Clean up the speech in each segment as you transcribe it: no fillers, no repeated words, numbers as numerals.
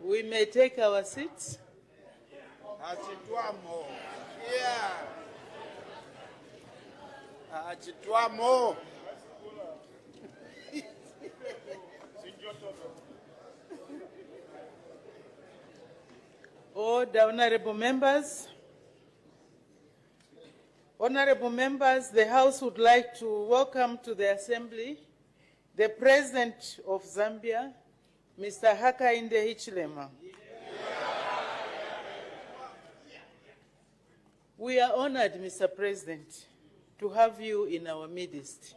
We may take our seats. All the honorable members. Honorable members, the House would like to welcome to the Assembly the President of Zambia, Mr. Hakainde Hichilema. We are honored, Mr. President, to have you in our midst.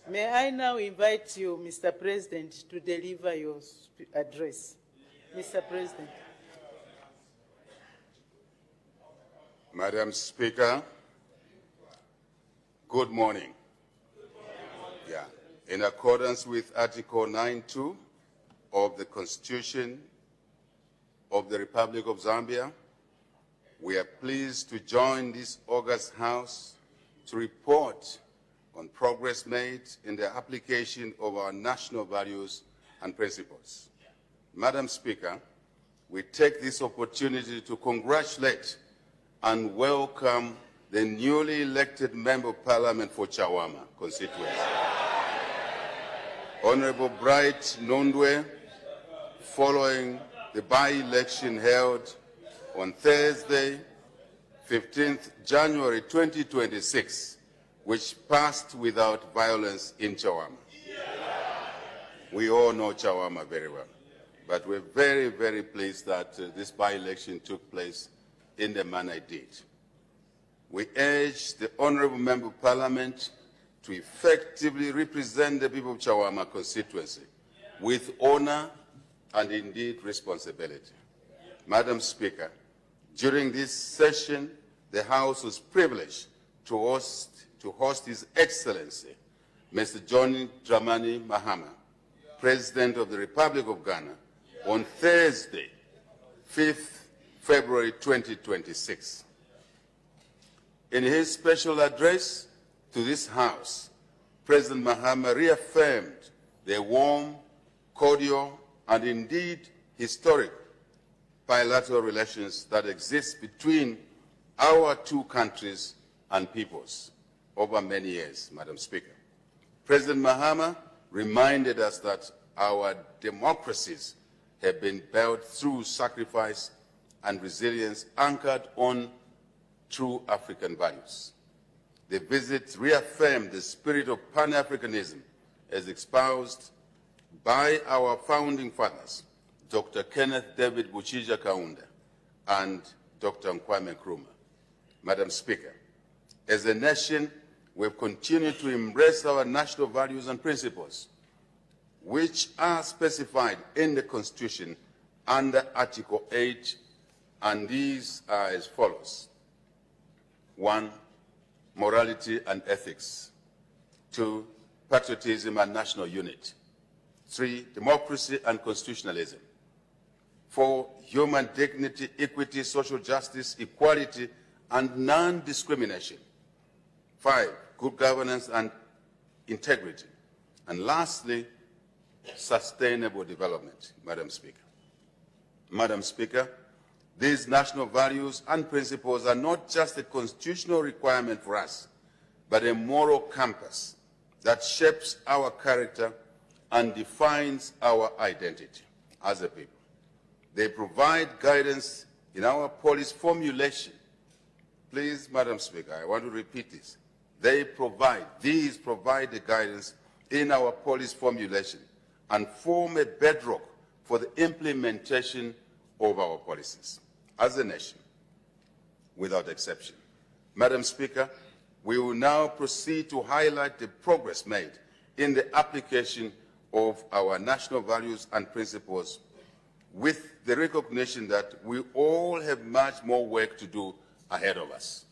May I now invite you, Mr. President, to deliver your address. Mr. President. Madam Speaker, good morning. Yeah. In accordance with Article 9(2) of the Constitution of the Republic of Zambia, we are pleased to join this august House to report on progress made in the application of our national values and principles. Madam Speaker, we take this opportunity to congratulate and welcome the newly elected Member of Parliament for Chawama constituency, Honorable Bright Nondwe, following the by-election held on Thursday, 15th January 2026, which passed without violence in Chawama. We all know Chawama very well, but we're very, very pleased that this by-election took place in the manner it did. We urge the Honourable Member of Parliament to effectively represent the people of Chawama constituency with honour and indeed responsibility. Madam Speaker, during this session, the House was privileged to host His Excellency, Mr. John Dramani Mahama, President of the Republic of Ghana, on Thursday, 5th February 2026. In his special address to this House, President Mahama reaffirmed the warm, cordial, and indeed historic bilateral relations that exist between our two countries and peoples over many years, Madam Speaker. President Mahama reminded us that our democracies have been built through sacrifice and resilience anchored on true African values. The visit reaffirmed the spirit of Pan-Africanism as espoused by our founding fathers, Dr. Kenneth David Buchija Kaunda and Dr. Kwame Nkrumah. Madam Speaker, as a nation, we've continued to embrace our national values and principles, which are specified in the Constitution under Article 8, and these are as follows. 1, morality and ethics. 2, patriotism and national unity. 3, democracy and constitutionalism. 4, human dignity, equity, social justice, equality, and non-discrimination. 5, good governance and integrity. And lastly, sustainable development, Madam Speaker. Madam Speaker, these national values and principles are not just a constitutional requirement for us, but a moral compass that shapes our character and defines our identity as a people. They provide guidance in our policy formulation. Please, Madam Speaker, I want to repeat this. These provide the guidance in our policy formulation and form a bedrock for the implementation of our policies as a nation, without exception. Madam Speaker, we will now proceed to highlight the progress made in the application of our national values and principles, with the recognition that we all have much more work to do ahead of us.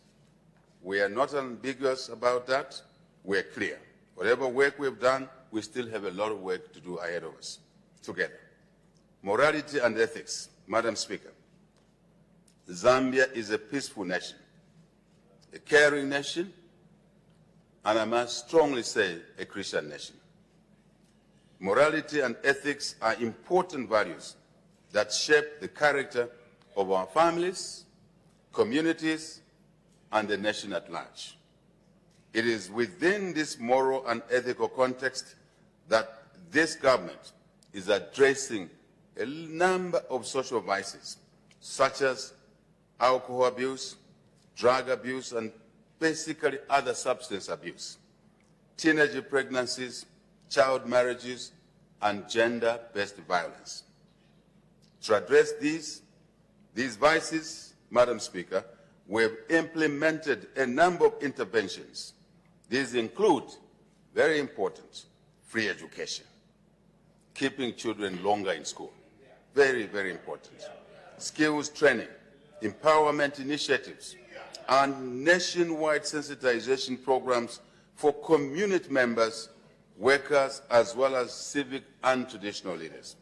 We are not ambiguous about that. We are clear. Whatever work we've done, we still have a lot of work to do ahead of us together. Morality and ethics. Madam Speaker, Zambia is a peaceful nation, a caring nation, and I must strongly say a Christian nation. Morality and ethics are important values that shape the character of our families, communities, and the nation at large. It is within this moral and ethical context that this government is addressing a number of social vices, such as alcohol abuse, drug abuse, and basically other substance abuse, teenage pregnancies, child marriages, and gender-based violence. To address these vices, Madam Speaker, we have implemented a number of interventions. These include, very important, free education, keeping children longer in school, very, very important, skills training, empowerment initiatives, and nationwide sensitization programs for community members, workers, as well as civic and traditional leaders.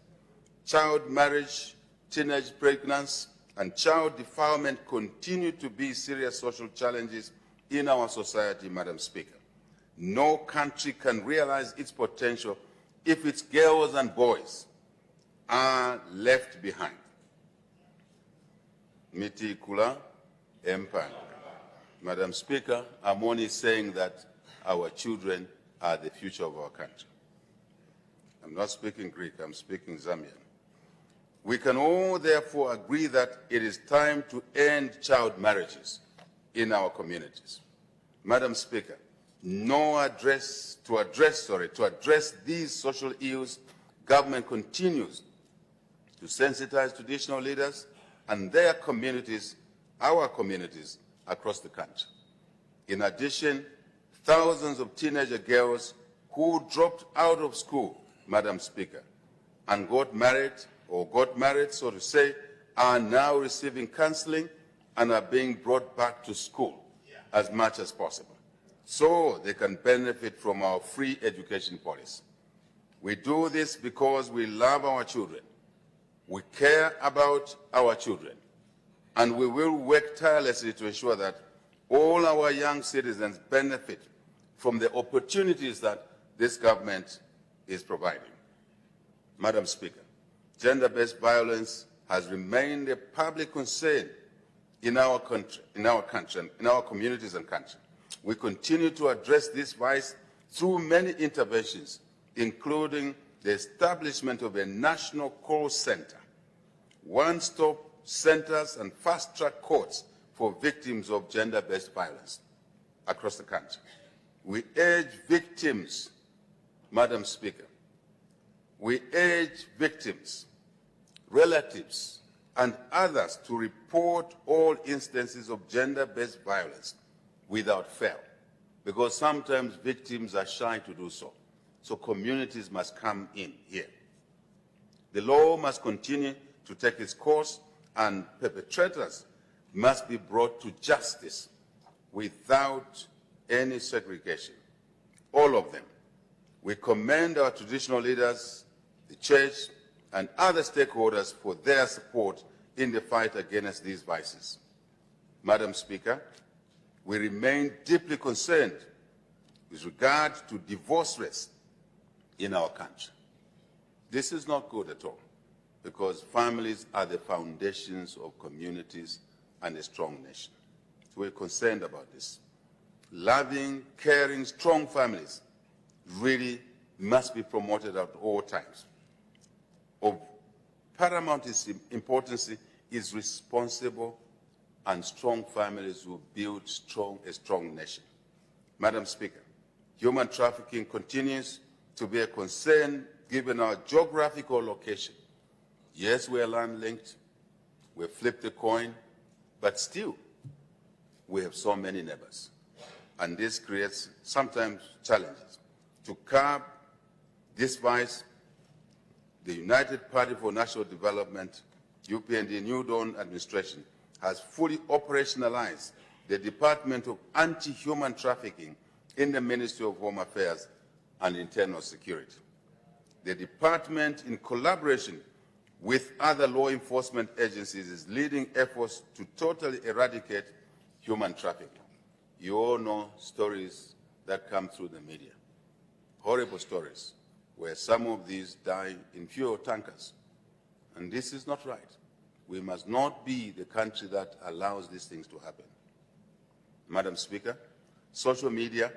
Child marriage, teenage pregnancy, and child defilement continue to be serious social challenges in our society, Madam Speaker. No country can realize its potential if its girls and boys are left behind. Miti Kula Empire. Madam Speaker, I'm only saying that our children are the future of our country. I'm not speaking Greek, I'm speaking Zambian. We can all therefore agree that it is time to end child marriages in our communities. Madam Speaker, to address these social ills, government continues to sensitize traditional leaders and their communities, our communities, across the country. In addition, thousands of teenager girls who dropped out of school, Madam Speaker, and got married, so to say, are now receiving counseling and are being brought back to school as much as possible, so they can benefit from our free education policy. We do this because we love our children, we care about our children, and we will work tirelessly to ensure that all our young citizens benefit from the opportunities that this government is providing. Madam Speaker, gender-based violence has remained a public concern in our country, in our communities and country. We continue to address this vice through many interventions, including the establishment of a national call center, one-stop centers, and fast-track courts for victims of gender-based violence across the country. We urge victims, Madam Speaker, we urge victims, relatives, and others to report all instances of gender-based violence without fail, because sometimes victims are shy to do so. So communities must come in here. The law must continue to take its course, and perpetrators must be brought to justice without any segregation. All of them. We commend our traditional leaders, the church, and other stakeholders for their support in the fight against these vices. Madam Speaker, we remain deeply concerned with regard to divorce rates in our country. This is not good at all, because families are the foundations of communities and a strong nation. So we're concerned about this. Loving, caring, strong families really must be promoted at all times. Of paramount importance is responsible and strong families who build a strong nation. Madam Speaker, human trafficking continues to be a concern given our geographical location. Yes, we are land-linked, we flipped the coin, but still, we have so many neighbors. And this creates sometimes challenges. To curb this vice, the United Party for National Development, UPND New Dawn administration, has fully operationalized the Department of Anti-Human Trafficking in the Ministry of Home Affairs and Internal Security. The department, in collaboration with other law enforcement agencies, is leading efforts to totally eradicate human trafficking. You all know stories that come through the media, horrible stories where some of these die in fuel tankers. And this is not right. We must not be the country that allows these things to happen. Madam Speaker, social media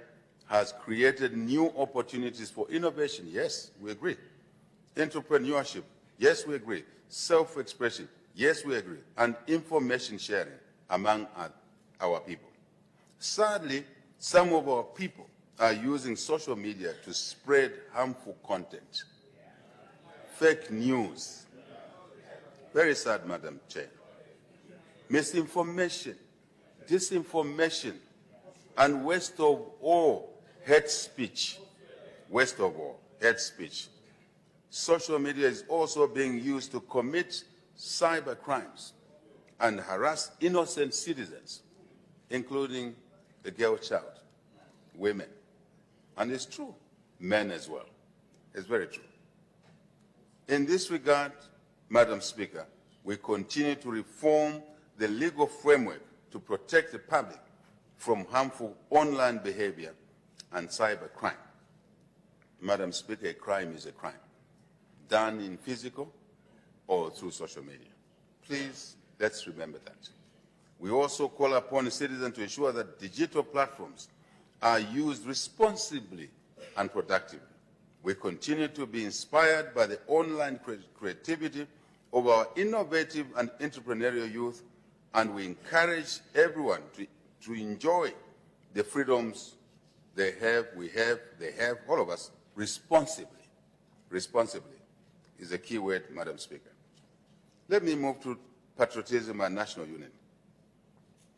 has created new opportunities for innovation. Yes, we agree. Entrepreneurship. Yes, we agree. Self-expression. Yes, we agree. And information sharing among our people. Sadly, some of our people are using social media to spread harmful content, fake news. Very sad, Madam Chair. Misinformation, disinformation, and worst of all, hate speech. Worst of all, hate speech. Social media is also being used to commit cybercrimes and harass innocent citizens, including the girl child, women. And it's true, men as well. It's very true. In this regard, Madam Speaker, we continue to reform the legal framework to protect the public from harmful online behavior and cybercrime. Madam Speaker, a crime is a crime, done in physical or through social media. Please, let's remember that. We also call upon citizens to ensure that digital platforms are used responsibly and productively. We continue to be inspired by the online creativity of our innovative and entrepreneurial youth, and we encourage everyone to enjoy the freedoms they have, they have, all of us, responsibly. Responsibly is a key word, Madam Speaker. Let me move to patriotism and national unity.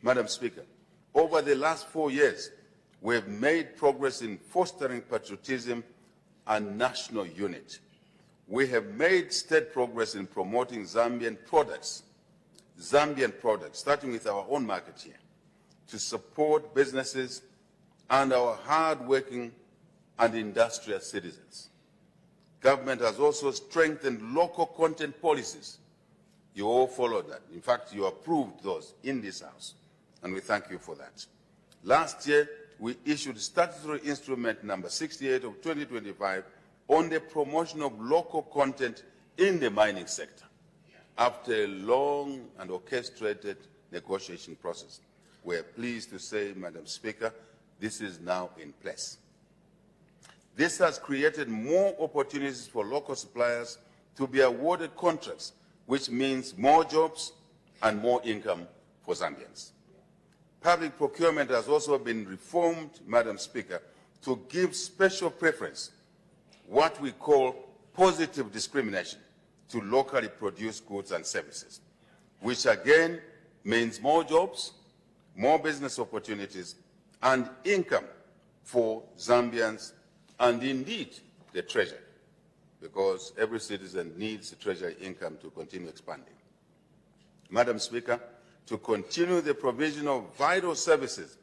Madam Speaker, over the last 4 years, we have made progress in fostering patriotism and national unity. We have made steady progress in promoting Zambian products, starting with our own market here, to support businesses and our hard-working and industrious citizens. Government has also strengthened local content policies. You all followed that. In fact, you approved those in this House, and we thank you for that. Last year, we issued statutory instrument number 68 of 2025 on the promotion of local content in the mining sector after a long and orchestrated negotiation process. We are pleased to say, Madam Speaker, this is now in place. This has created more opportunities for local suppliers to be awarded contracts, which means more jobs and more income for Zambians. Public procurement has also been reformed, Madam Speaker, to give special preference, what we call positive discrimination, to locally produced goods and services, which again means more jobs, more business opportunities, and income for Zambians, and indeed the treasury, because every citizen needs the treasury income to continue expanding. Madam Speaker, to continue the provision of vital services,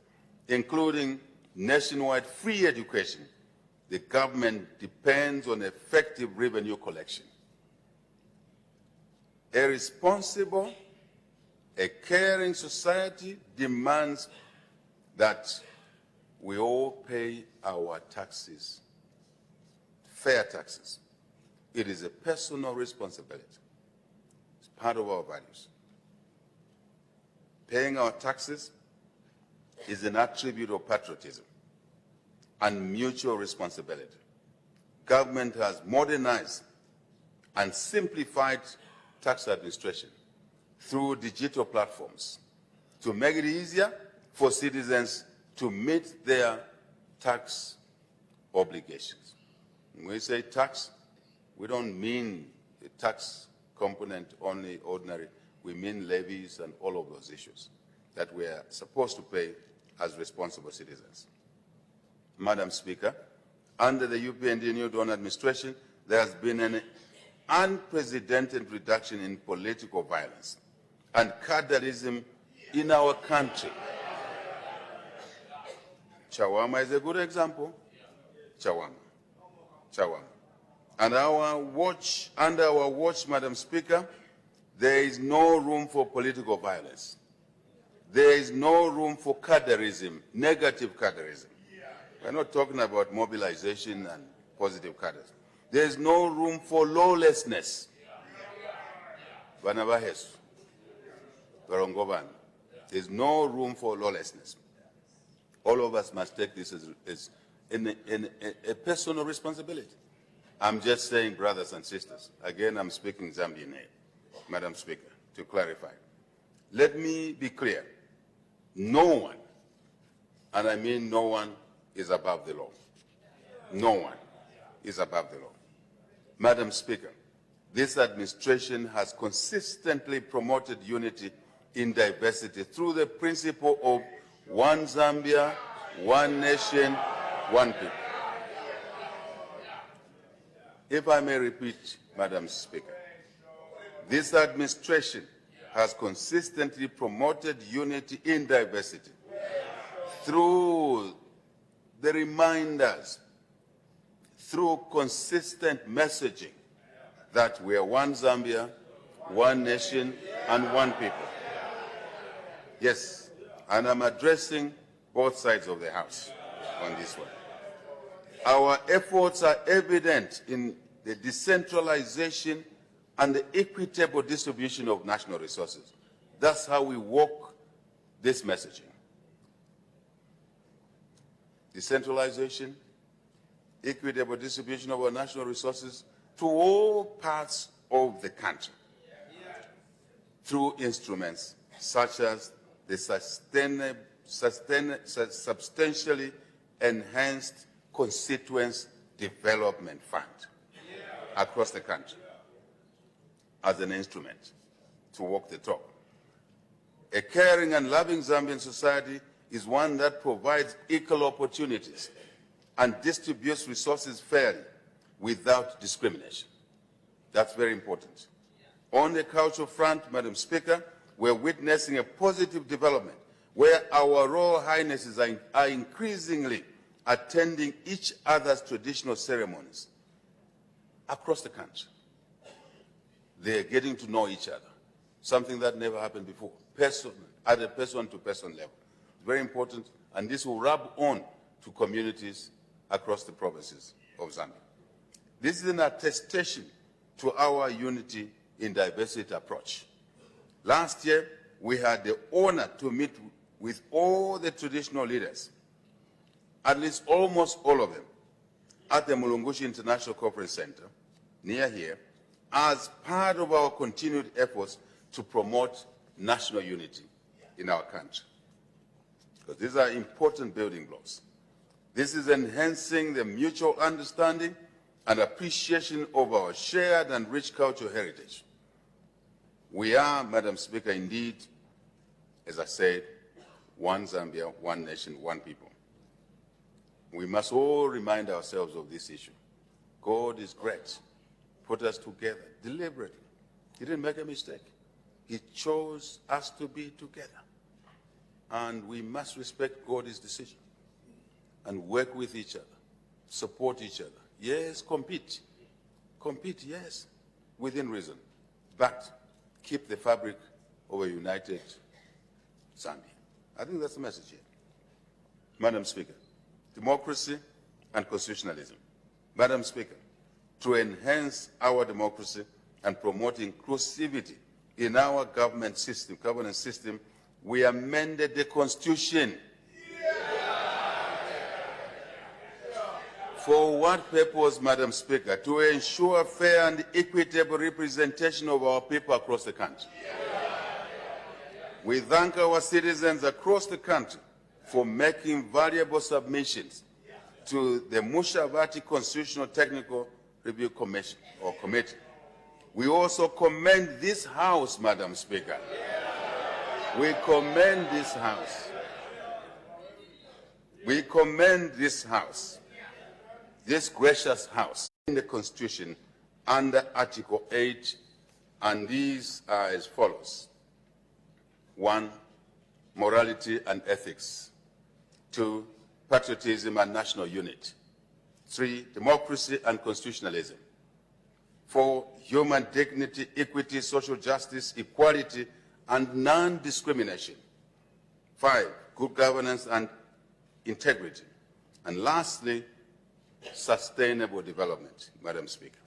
including nationwide free education, the government depends on effective revenue collection. A responsible, a caring society demands that we all pay our taxes, fair taxes. It is a personal responsibility. It's part of our values. Paying our taxes is an attribute of patriotism and mutual responsibility. Government has modernized and simplified tax administration through digital platforms to make it easier for citizens to meet their tax obligations. When we say tax, we don't mean the tax component only ordinary. We mean levies and all of those issues that we are supposed to pay as responsible citizens. Madam Speaker, under the UPND New Dawn administration, there has been an unprecedented reduction in political violence and cadreism in our country. Chawama is a good example. Chawama. And under our watch, Madam Speaker, there is no room for political violence. There is no room for cadreism, negative cadreism. We're not talking about mobilization and positive cadres. There's no room for lawlessness. There's no room for lawlessness. All of us must take this as a personal responsibility. I'm just saying, brothers and sisters, again, I'm speaking Zambian here, Madam Speaker, to clarify. Let me be clear. No one, and I mean no one, is above the law. No one is above the law. Madam Speaker, this administration has consistently promoted unity in diversity through the principle of one Zambia, one nation, one people. If I may repeat, Madam Speaker, this administration has consistently promoted unity in diversity through the reminders, through consistent messaging that we are one Zambia, one nation, and one people. Yes, and I'm addressing both sides of the House on this one. Our efforts are evident in the decentralization and the equitable distribution of national resources. That's how we walk this messaging. Decentralization, equitable distribution of our national resources to all parts of the country through instruments such as the substantially enhanced Constituents Development Fund across the country as an instrument to walk the talk. A caring and loving Zambian society is one that provides equal opportunities and distributes resources fairly without discrimination. That's very important. On the cultural front, Madam Speaker, we're witnessing a positive development where our Royal Highnesses are increasingly attending each other's traditional ceremonies across the country. They're getting to know each other, something that never happened before, at a person-to-person level. Very important, and this will rub on to communities across the provinces of Zambia. This is an attestation to our unity in diversity approach. Last year, we had the honor to meet with all the traditional leaders, at least almost all of them, at the Mulungushi International Conference Center, near here, as part of our continued efforts to promote national unity in our country. Because these are important building blocks. This is enhancing the mutual understanding and appreciation of our shared and rich cultural heritage. We are, Madam Speaker, indeed, as I said, one Zambia, one nation, one people. We must all remind ourselves of this issue. God is great. Put us together deliberately. He didn't make a mistake. He chose us to be together. And we must respect God's decision and work with each other, support each other. Yes, compete. Compete, yes, within reason. But keep the fabric of a united Zambia. I think that's the message here. Madam Speaker, democracy and constitutionalism. Madam Speaker, to enhance our democracy and promote inclusivity in our governance system, we amended the Constitution. For what purpose, Madam Speaker? To ensure fair and equitable representation of our people across the country. We thank our citizens across the country for making valuable submissions to the Mushavati Constitutional Technical Review Commission or Committee. We also commend this House, Madam Speaker. We commend this House. We commend this House, this gracious House, in the Constitution under Article 8, and these are as follows. 1, morality and ethics. 2, patriotism and national unity. 3, democracy and constitutionalism. 4, human dignity, equity, social justice, equality, and non-discrimination. 5, good governance and integrity. And lastly, sustainable development, Madam Speaker.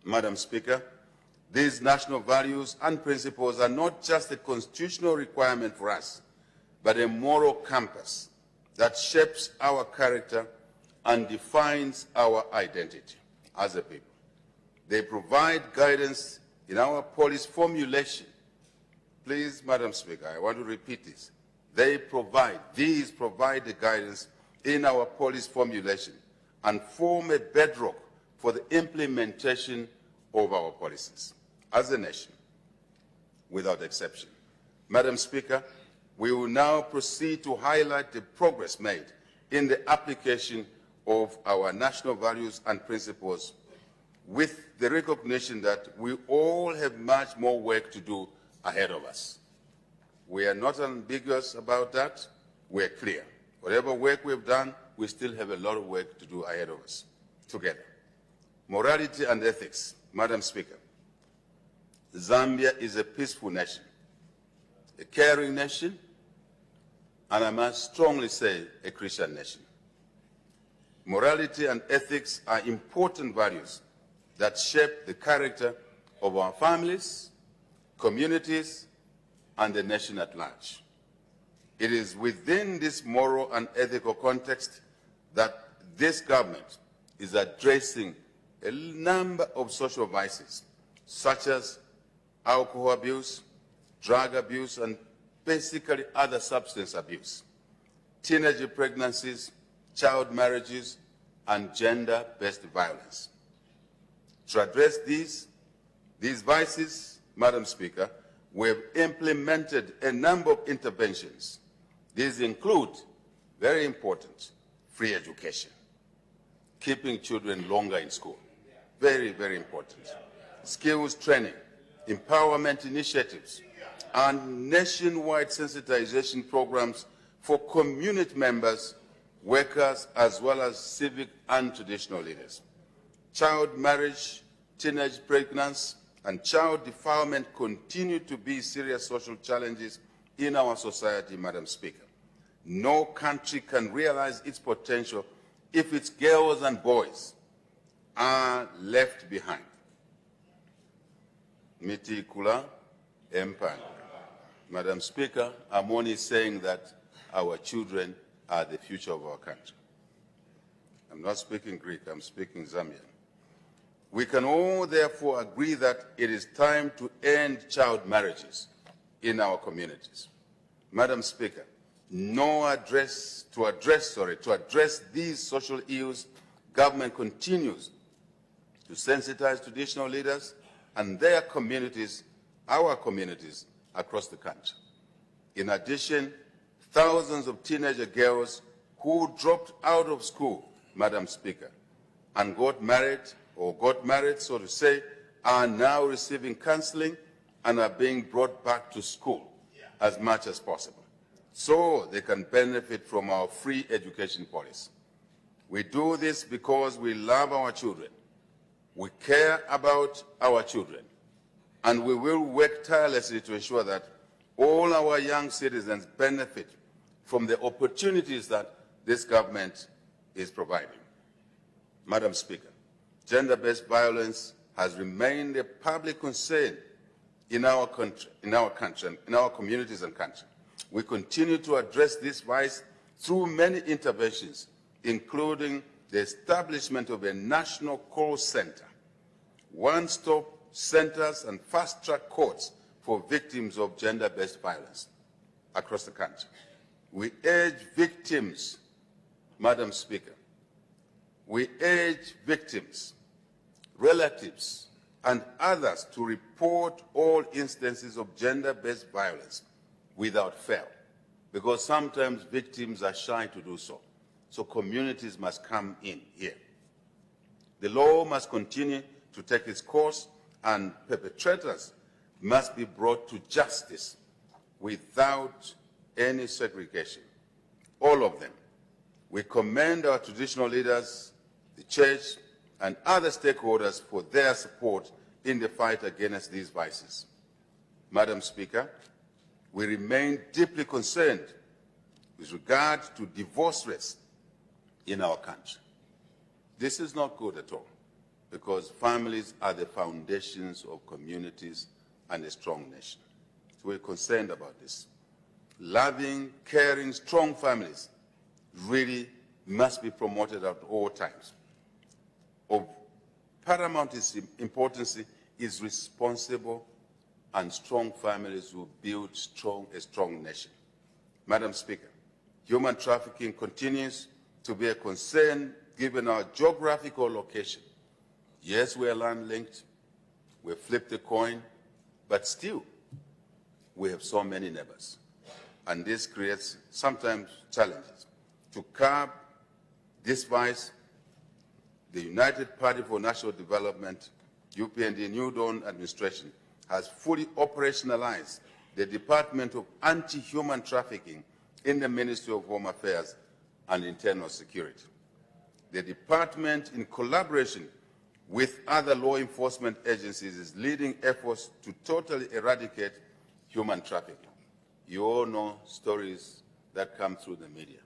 Madam Speaker, these national values and principles are not just a constitutional requirement for us, but a moral compass that shapes our character and defines our identity as a people. They provide guidance in our policy formulation. Please, Madam Speaker, I want to repeat this. These provide the guidance in our policy formulation and form a bedrock for the implementation of our policies as a nation, without exception. Madam Speaker, we will now proceed to highlight the progress made in the application of our national values and principles, with the recognition that we all have much more work to do ahead of us. We are not ambiguous about that. We are clear. Whatever work we've done, we still have a lot of work to do ahead of us together. Morality and ethics, Madam Speaker. Zambia is a peaceful nation, a caring nation, and I must strongly say a Christian nation. Morality and ethics are important values that shape the character of our families, communities, and the nation at large. It is within this moral and ethical context that this government is addressing a number of social vices, such as alcohol abuse, drug abuse, and basically other substance abuse, teenage pregnancies, child marriages, and gender-based violence. To address these vices, Madam Speaker, we have implemented a number of interventions. These include, very important, free education, keeping children longer in school, very, very important, skills training, empowerment initiatives, and nationwide sensitization programs for community members, workers, as well as civic and traditional leaders. Child marriage, teenage pregnancy, and child defilement continue to be serious social challenges in our society, Madam Speaker. No country can realize its potential if its girls and boys are left behind. Miti Kula Empire. Madam Speaker, I'm only saying that our children are the future of our country. I'm not speaking Greek, I'm speaking Zambian. We can all therefore agree that it is time to end child marriages in our communities. Madam Speaker, to address these social ills, government continues to sensitize traditional leaders and their communities, our communities, across the country. In addition, thousands of teenager girls who dropped out of school, Madam Speaker, and got married, so to say, are now receiving counseling and are being brought back to school as much as possible, so they can benefit from our free education policy. We do this because we love our children, we care about our children, and we will work tirelessly to ensure that all our young citizens benefit from the opportunities that this government is providing. Madam Speaker, gender-based violence has remained a public concern in our country, in our communities and country. We continue to address this vice through many interventions, including the establishment of a national call center, one-stop centers, and fast-track courts for victims of gender-based violence across the country. We urge victims, Madam Speaker, we urge victims, relatives, and others to report all instances of gender-based violence without fail, because sometimes victims are shy to do so. So communities must come in here. The law must continue to take its course, and perpetrators must be brought to justice without any segregation. All of them. We commend our traditional leaders, the church, and other stakeholders for their support in the fight against these vices. Madam Speaker, we remain deeply concerned with regard to divorce rates in our country. This is not good at all, because families are the foundations of communities and a strong nation. So we're concerned about this. Loving, caring, strong families really must be promoted at all times. Of paramount importance is responsible and strong families who build a strong nation. Madam Speaker, human trafficking continues to be a concern given our geographical location. Yes, we are land-linked, we flipped the coin, but still, we have so many neighbors. And this creates sometimes challenges. To curb this vice, the United Party for National Development, UPND New Dawn administration, has fully operationalized the Department of Anti-Human Trafficking in the Ministry of Home Affairs and Internal Security. The department, in collaboration with other law enforcement agencies, is leading efforts to totally eradicate human trafficking. You all know stories that come through the media,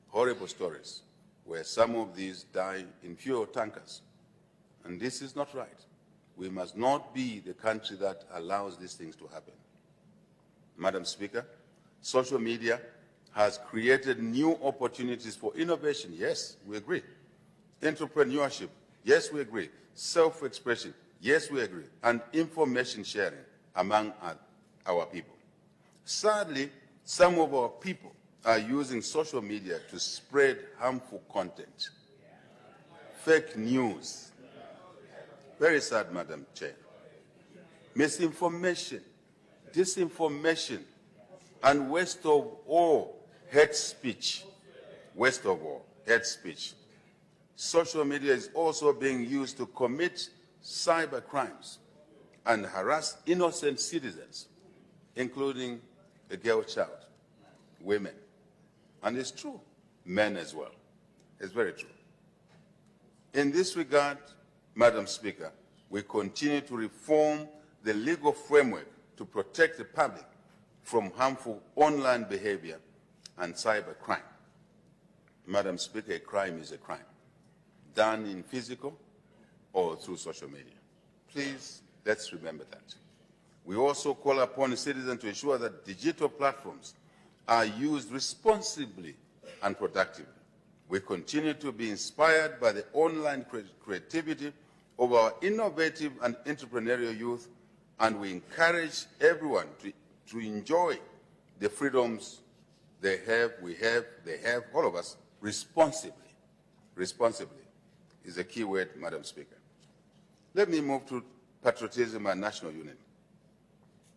horrible stories, where some of these die in fuel tankers. And this is not right. We must not be the country that allows these things to happen. Madam Speaker, social media has created new opportunities for innovation. Yes, we agree. Entrepreneurship. Yes, we agree. Self-expression. Yes, we agree. And information sharing among our people. Sadly, some of our people are using social media to spread harmful content, fake news. Very sad, Madam Chair. Misinformation, disinformation, and worst of all, hate speech. Worst of all, hate speech. Social media is also being used to commit cybercrimes and harass innocent citizens, including a girl child, women. And it's true, men as well. It's very true. In this regard, Madam Speaker, we continue to reform the legal framework to protect the public from harmful online behavior and cybercrime. Madam Speaker, a crime is a crime, done in physical or through social media. Please, let's remember that. We also call upon citizens to ensure that digital platforms are used responsibly and productively. We continue to be inspired by the online creativity of our innovative and entrepreneurial youth, and we encourage everyone to enjoy the freedoms they have, all of us, responsibly. Responsibly is a key word, Madam Speaker. Let me move to patriotism and national unity.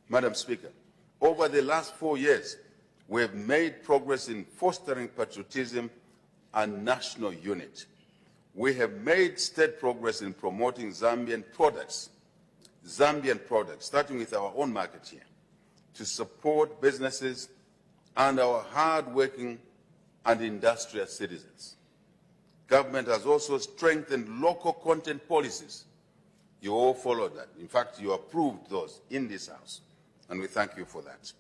Madam Speaker, over the last 4 years, we have made progress in fostering patriotism and national unity. We have made steady progress in promoting Zambian products, starting with our own market here, to support businesses and our hard-working and industrious citizens. Government has also strengthened local content policies. You all followed that. In fact, you approved those in this House, and we thank you for that.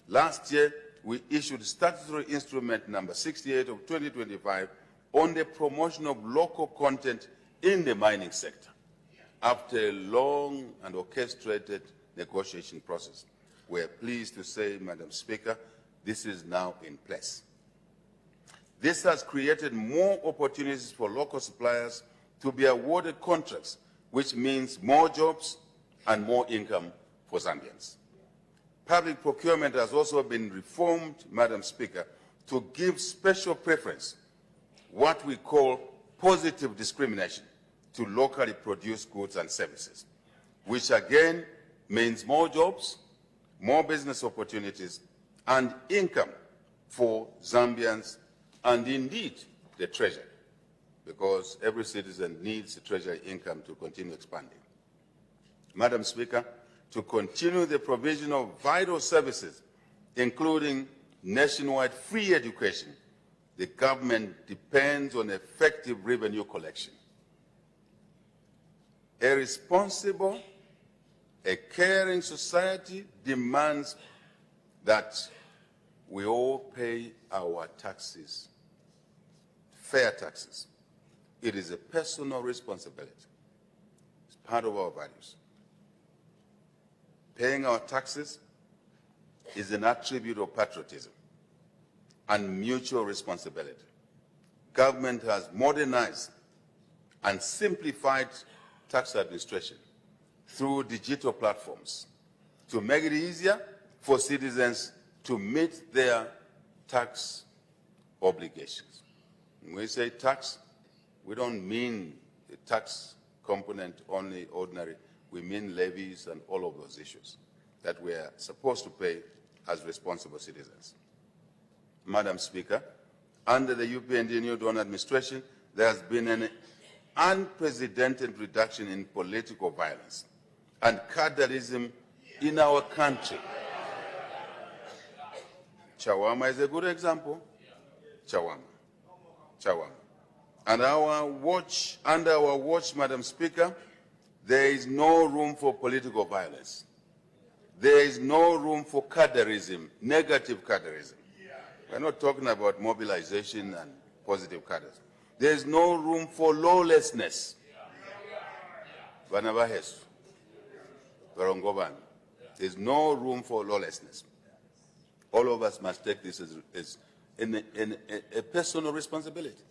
Last year, we issued statutory instrument number 68 of 2025 on the promotion of local content in the mining sector after a long and orchestrated negotiation process. We are pleased to say, Madam Speaker, this is now in place. This has created more opportunities for local suppliers to be awarded contracts, which means more jobs and more income for Zambians. Public procurement has also been reformed, Madam Speaker, to give special preference, what we call positive discrimination, to locally produced goods and services, which again means more jobs, more business opportunities, and income for Zambians and indeed the treasury, because every citizen needs the treasury income to continue expanding. Madam Speaker, to continue the provision of vital services, including nationwide free education, the government depends on effective revenue collection. A responsible, a caring society demands that we all pay our taxes, fair taxes. It is a personal responsibility. It's part of our values. Paying our taxes is an attribute of patriotism and mutual responsibility. Government has modernized and simplified tax administration through digital platforms to make it easier for citizens to meet their tax obligations. When we say tax, we don't mean the tax component only ordinary. We mean levies and all of those issues that we are supposed to pay as responsible citizens. Madam Speaker, under the UPND New Dawn administration, there has been an unprecedented reduction in political violence and cadreism in our country. Chawama is a good example. Chawama. And under our watch, Madam Speaker, there is no room for political violence. There is no room for cadreism, negative cadreism. We're not talking about mobilization and positive cadres. There is no room for lawlessness. There's no room for lawlessness. All of us must take this as a personal responsibility.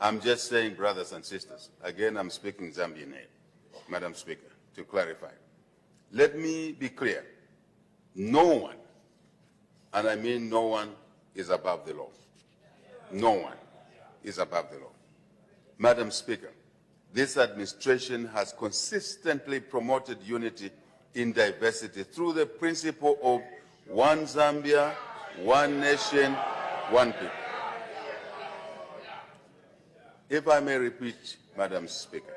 I'm just saying, brothers and sisters, again, I'm speaking Zambian here, Madam Speaker, to clarify. Let me be clear. No one, and I mean no one, is above the law. No one is above the law. Madam Speaker, this administration has consistently promoted unity in diversity through the principle of one Zambia, one nation, one people. If I may repeat, Madam Speaker,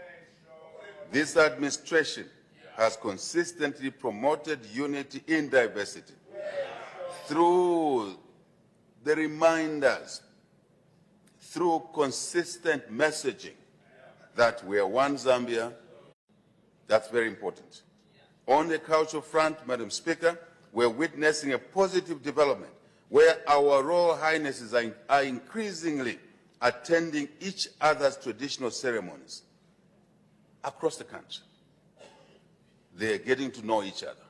this administration has consistently promoted unity in diversity through the reminders, through consistent messaging that we are one Zambia. That's very important. On the cultural front, Madam Speaker, we're witnessing a positive development where our Royal Highnesses are increasingly attending each other's traditional ceremonies across the country. They're getting to know each other,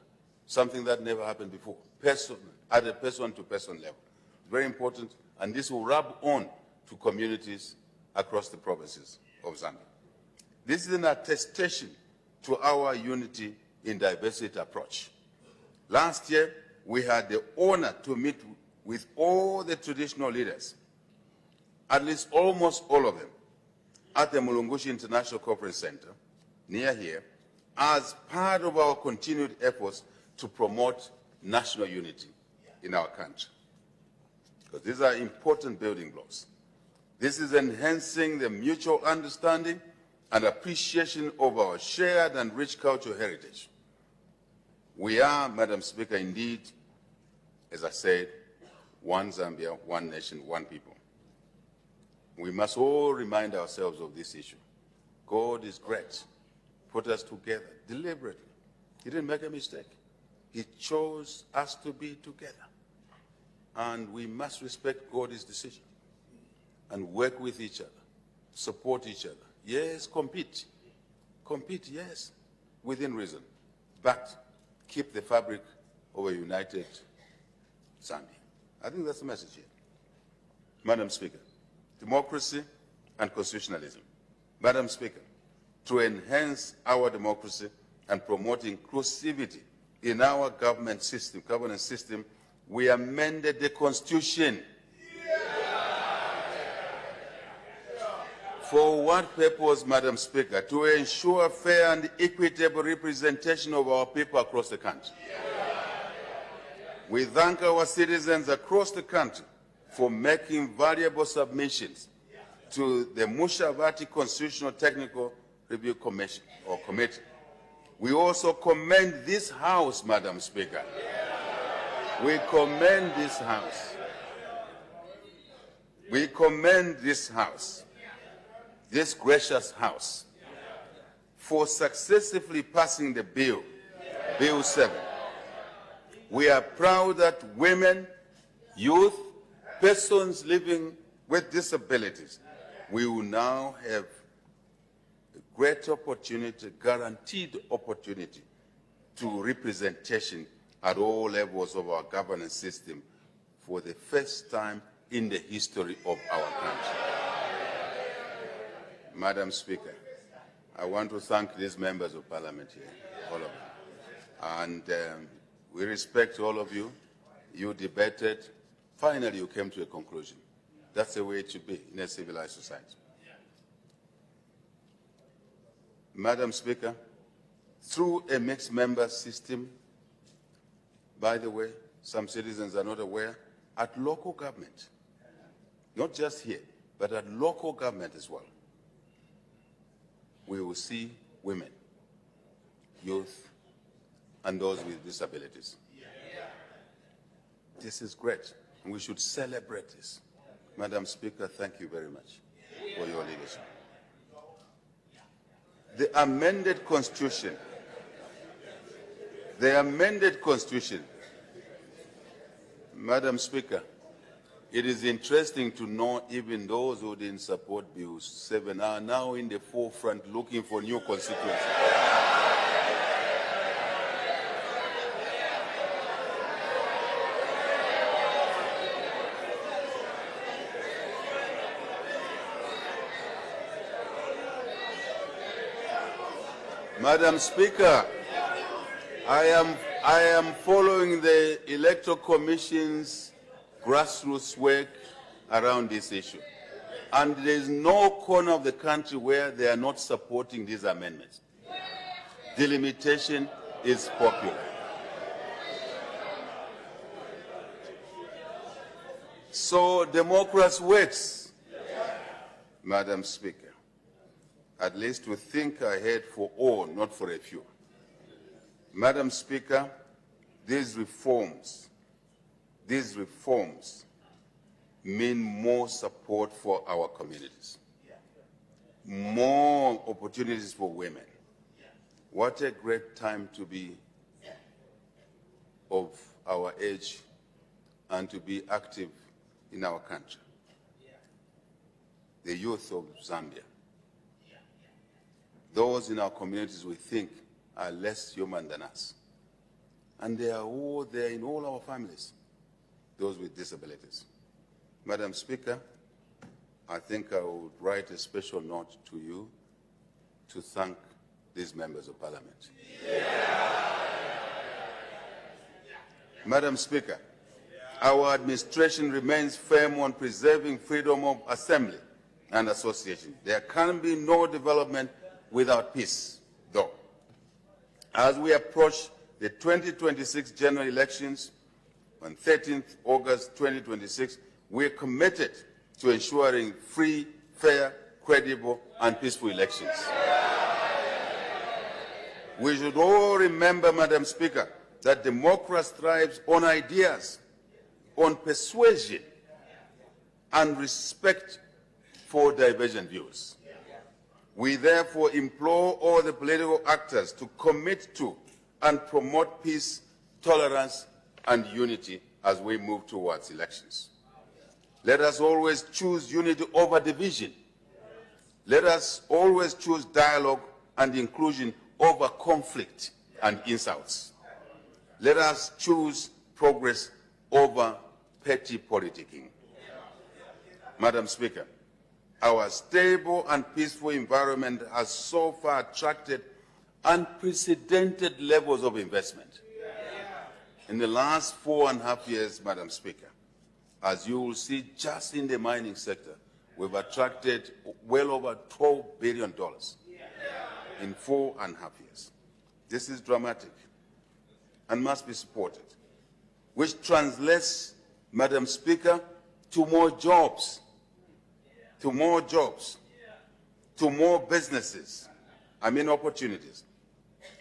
something that never happened before, at a person-to-person level. Very important, and this will rub on to communities across the provinces of Zambia. This is an attestation to our unity in diversity approach. Last year, we had the honor to meet with all the traditional leaders, at least almost all of them, at the Mulungushi International Conference Center, near here, as part of our continued efforts to promote national unity in our country. Because these are important building blocks. This is enhancing the mutual understanding and appreciation of our shared and rich cultural heritage. We are, Madam Speaker, indeed, as I said, one Zambia, one nation, one people. We must all remind ourselves of this issue. God is great. Put us together deliberately. He didn't make a mistake. He chose us to be together. And we must respect God's decision and work with each other, support each other. Yes, compete. Compete, yes, within reason. But keep the fabric of a united Zambia. I think that's the message here. Madam Speaker, democracy and constitutionalism. Madam Speaker, to enhance our democracy and promote inclusivity in our governance system, we amended the Constitution. For what purpose, Madam Speaker? To ensure fair and equitable representation of our people across the country. We thank our citizens across the country for making valuable submissions to the Mushavati Constitutional Technical Review Commission or Committee. We also commend this House, Madam Speaker. We commend this House. We commend this House, this gracious House, for successfully passing the bill, Bill 7. We are proud that women, youth, persons living with disabilities will now have great opportunity, guaranteed opportunity to representation at all levels of our governance system for the first time in the history of our country. Madam Speaker, I want to thank these members of Parliament here, all of them. And we respect all of you. You debated. Finally, you came to a conclusion. That's the way it should be in a civilized society. Madam Speaker, through a mixed member system, by the way, some citizens are not aware, at local government, not just here, but at local government as well, we will see women, youth, and those with disabilities. This is great, and we should celebrate this. Madam Speaker, thank you very much for your leadership. The amended Constitution, Madam Speaker, it is interesting to know even those who didn't support Bill 7 are now in the forefront looking for new constituencies. Madam Speaker, I am following the Electoral Commission's grassroots work around this issue. And there is no corner of the country where they are not supporting these amendments. Delimitation is popular. So democracy works, Madam Speaker. At least we think ahead for all, not for a few. Madam Speaker, these reforms mean more support for our communities, more opportunities for women. What a great time to be of our age and to be active in our country. The youth of Zambia, those in our communities we think are less human than us. And they are all there in all our families, those with disabilities. Madam Speaker, I think I would write a special note to you to thank these members of Parliament. Madam Speaker, our administration remains firm on preserving freedom of assembly and association. There can be no development without peace, though. As we approach the 2026 general elections on 13th August 2026, we are committed to ensuring free, fair, credible, and peaceful elections. We should all remember, Madam Speaker, that democracy thrives on ideas, on persuasion, and respect for divergent views. We therefore implore all the political actors to commit to and promote peace, tolerance, and unity as we move towards elections. Let us always choose unity over division. Let us always choose dialogue and inclusion over conflict and insults. Let us choose progress over petty politicking. Madam Speaker, our stable and peaceful environment has so far attracted unprecedented levels of investment. In the last 4.5 years, Madam Speaker, as you will see just in the mining sector, we've attracted well over $12 billion in 4.5 years. This is dramatic and must be supported, which translates, Madam Speaker, to more jobs, to more businesses, opportunities,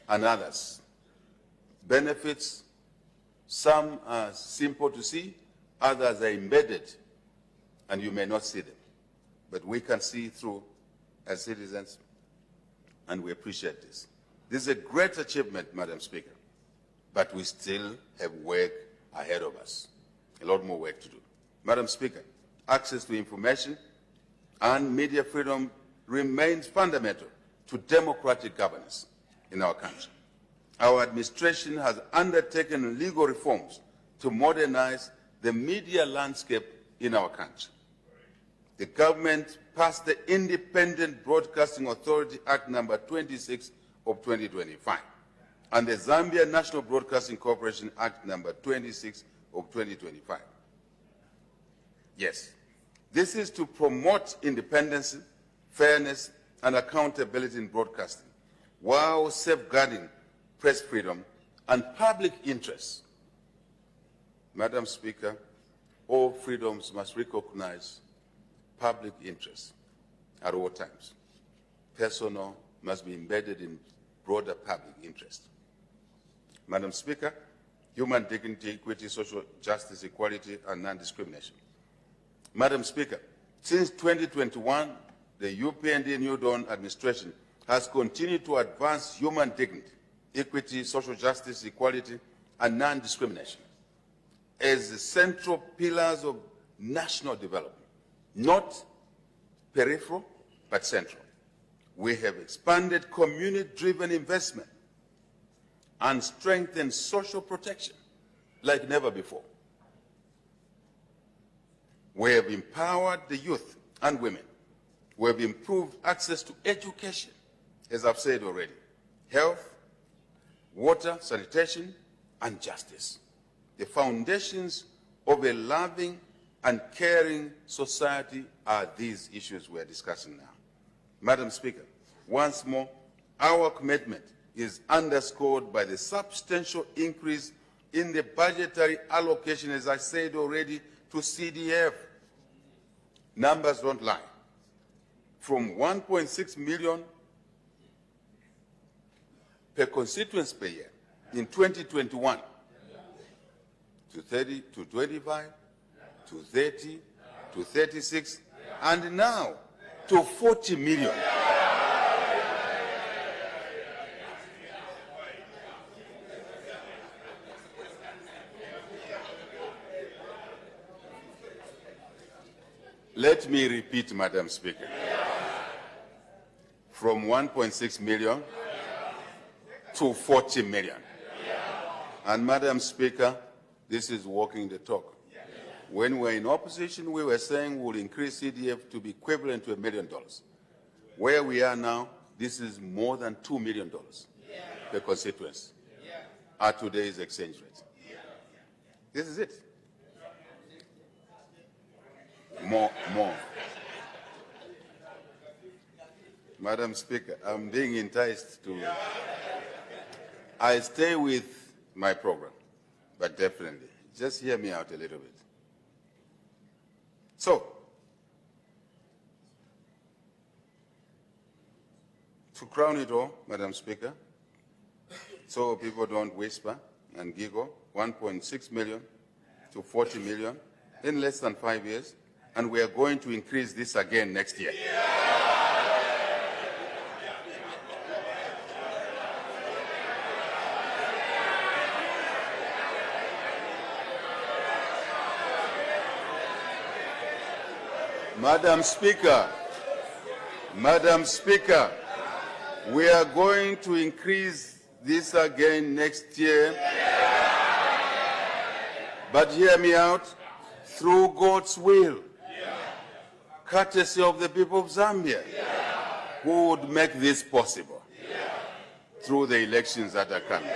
and others. Benefits, some are simple to see, others are embedded, and you may not see them. But we can see through as citizens, and we appreciate this. This is a great achievement, Madam Speaker, but we still have work ahead of us, a lot more work to do. Madam Speaker, access to information and media freedom remains fundamental to democratic governance in our country. Our administration has undertaken legal reforms to modernize the media landscape in our country. The government passed the Independent Broadcasting Authority Act number 26 of 2025 and the Zambia National Broadcasting Corporation Act number 26 of 2025. Yes, this is to promote independence, fairness, and accountability in broadcasting, while safeguarding press freedom and public interest. Madam Speaker, all freedoms must recognize public interest at all times. Personal must be embedded in broader public interest. Madam Speaker, human dignity, equity, social justice, equality, and non-discrimination. Madam Speaker, since 2021, the UPND New Dawn administration has continued to advance human dignity, equity, social justice, equality, and non-discrimination as the central pillars of national development, not peripheral, but central. We have expanded community-driven investment and strengthened social protection like never before. We have empowered the youth and women. We have improved access to education, as I've said already, health, water, sanitation, and justice. The foundations of a loving and caring society are these issues we are discussing now. Madam Speaker, once more, our commitment is underscored by the substantial increase in the budgetary allocation, as I said already, to CDF. Numbers don't lie. From 1.6 million per constituency per year in 2021 to 30, to 25, to 30, to 36, and now to 40 million. Let me repeat, Madam Speaker. From 1.6 million to 40 million. And Madam Speaker, this is walking the talk. When we were in opposition, we were saying we'll increase CDF to be equivalent to $1 million. Where we are now, this is more than $2 million per constituency at today's exchange rate. This is it. More. Madam Speaker, I'm being enticed to... I stay with my program, but definitely, just hear me out a little bit. So, to crown it all, Madam Speaker, so people don't whisper and giggle, 1.6 million to 40 million in less than 5 years, and we are going to increase this again next year. Madam Speaker, we are going to increase this again next year. But hear me out, through God's will, courtesy of the people of Zambia, who would make this possible through the elections that are coming.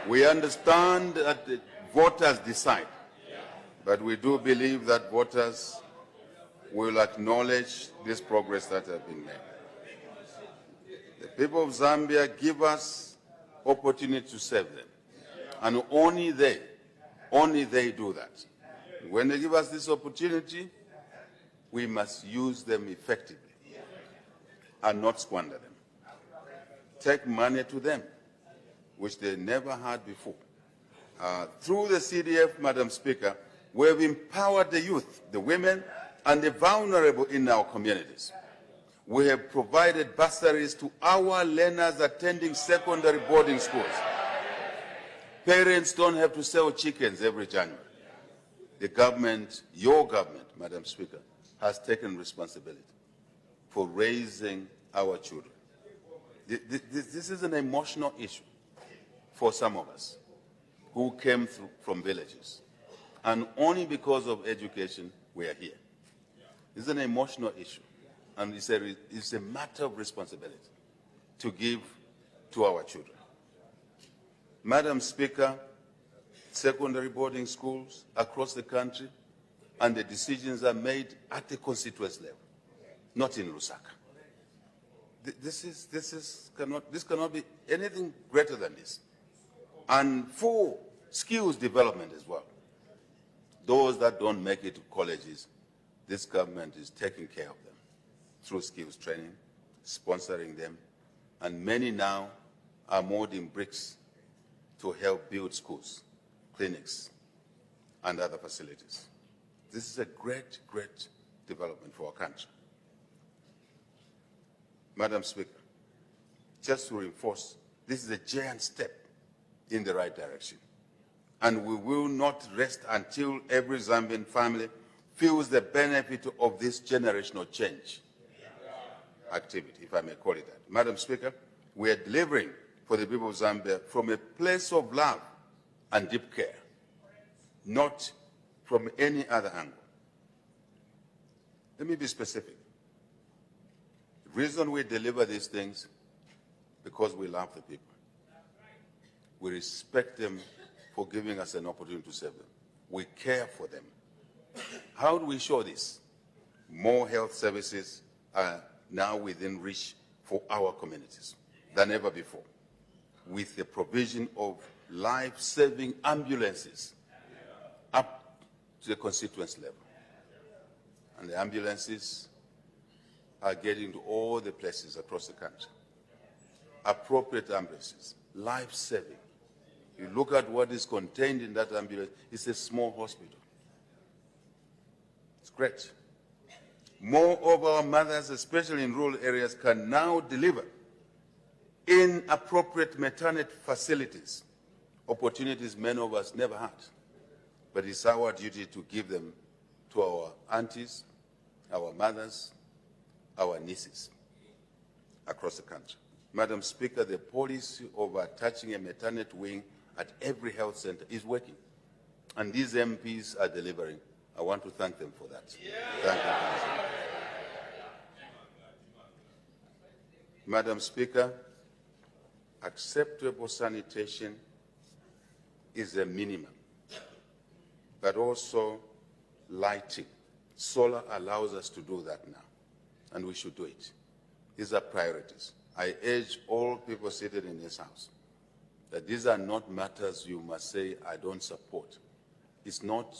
We understand that the voters decide, but we do believe that voters will acknowledge this progress that has been made. The people of Zambia give us opportunity to serve them, and only they do that. When they give us this opportunity, we must use them effectively and not squander them. Take money to them, which they never had before. Through the CDF, Madam Speaker, we have empowered the youth, the women, and the vulnerable in our communities. We have provided bursaries to our learners attending secondary boarding schools. Parents don't have to sell chickens every January. The government, your government, Madam Speaker, has taken responsibility for raising our children. This is an emotional issue for some of us who came from villages. And only because of education, we are here. It's an emotional issue. And it's a matter of responsibility to give to our children. Madam Speaker, secondary boarding schools across the country, and the decisions are made at the constituency level, not in Lusaka. This cannot be anything greater than this. And for skills development as well. Those that don't make it to colleges, this government is taking care of them through skills training, sponsoring them, and many now are molding bricks to help build schools, clinics, and other facilities. This is a great, great development for our country. Madam Speaker, just to reinforce, this is a giant step in the right direction. And we will not rest until every Zambian family feels the benefit of this generational change activity, if I may call it that. Madam Speaker, we are delivering for the people of Zambia from a place of love and deep care, not from any other angle. Let me be specific. The reason we deliver these things, because we love the people. We respect them for giving us an opportunity to serve them. We care for them. How do we show this? More health services are now within reach for our communities than ever before, with the provision of life-saving ambulances up to the constituency level. And the ambulances are getting to all the places across the country. Appropriate ambulances, life-saving. You look at what is contained in that ambulance, it's a small hospital. It's great. More of our mothers, especially in rural areas, can now deliver in appropriate maternity facilities, opportunities many of us never had. But it's our duty to give them to our aunties, our mothers, our nieces across the country. Madam Speaker, the policy of attaching a maternity wing at every health center is working. And these MPs are delivering. I want to thank them for that. Thank you. Madam Speaker, acceptable sanitation is a minimum, but also lighting. Solar allows us to do that now, and we should do it. These are priorities. I urge all people seated in this House that these are not matters you must say, I don't support. It's not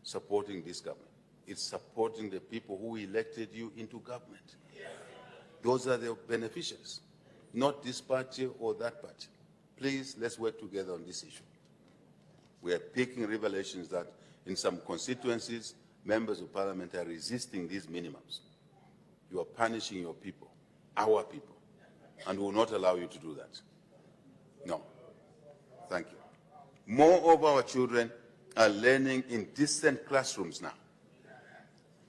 supporting this government. It's supporting the people who elected you into government. Those are the beneficiaries, not this party or that party. Please, let's work together on this issue. We are picking revelations that in some constituencies, members of parliament are resisting these minimums. You are punishing your people, our people, and we will not allow you to do that. No. Thank you. More of our children are learning in decent classrooms now,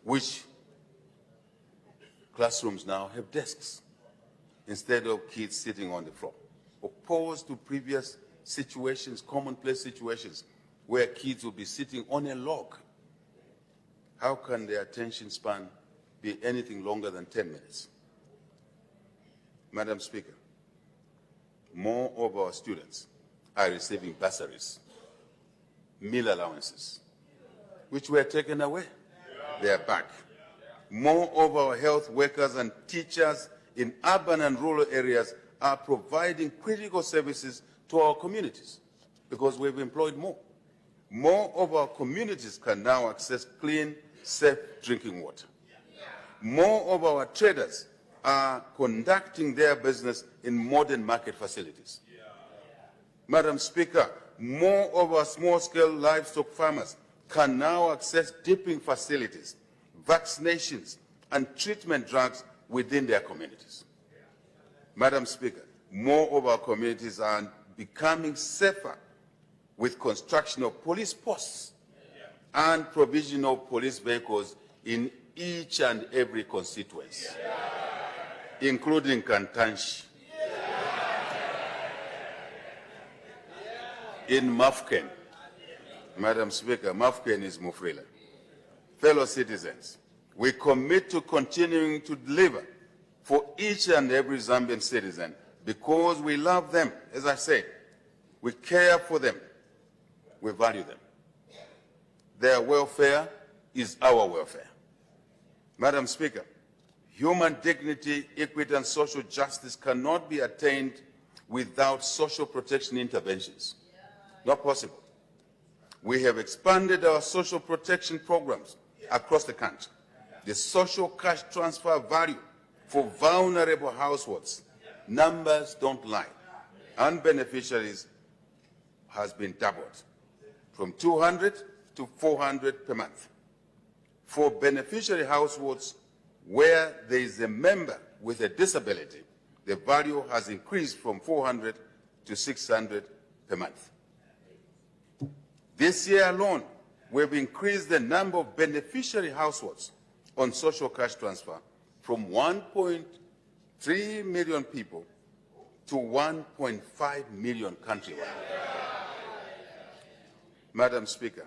which classrooms now have desks instead of kids sitting on the floor. Opposed to previous situations, commonplace situations, where kids will be sitting on a log. How can their attention span be anything longer than 10 minutes? Madam Speaker, more of our students are receiving bursaries, meal allowances, which were taken away. They are back. More of our health workers and teachers in urban and rural areas are providing critical services to our communities because we've employed more. More of our communities can now access clean, safe drinking water. More of our traders are conducting their business in modern market facilities. Madam Speaker, more of our small-scale livestock farmers can now access dipping facilities, vaccinations, and treatment drugs within their communities. Madam Speaker, more of our communities are becoming safer with construction of police posts and provision of police vehicles in each and every constituency, including Kantanshi. in Mafken. Madam Speaker, Mafken is Mufrila. Fellow citizens, we commit to continuing to deliver for each and every Zambian citizen because we love them. As I said, we care for them. We value them. Their welfare is our welfare. Madam Speaker, human dignity, equity, and social justice cannot be attained without social protection interventions. Not possible. We have expanded our social protection programs across the country. The social cash transfer value for vulnerable households, numbers don't lie, and beneficiaries has been doubled from 200 to 400 per month. For beneficiary households where there is a member with a disability, the value has increased from 400 to 600 per month. This year alone, we've increased the number of beneficiary households on social cash transfer from 1.3 million people to 1.5 million countrywide. Madam Speaker,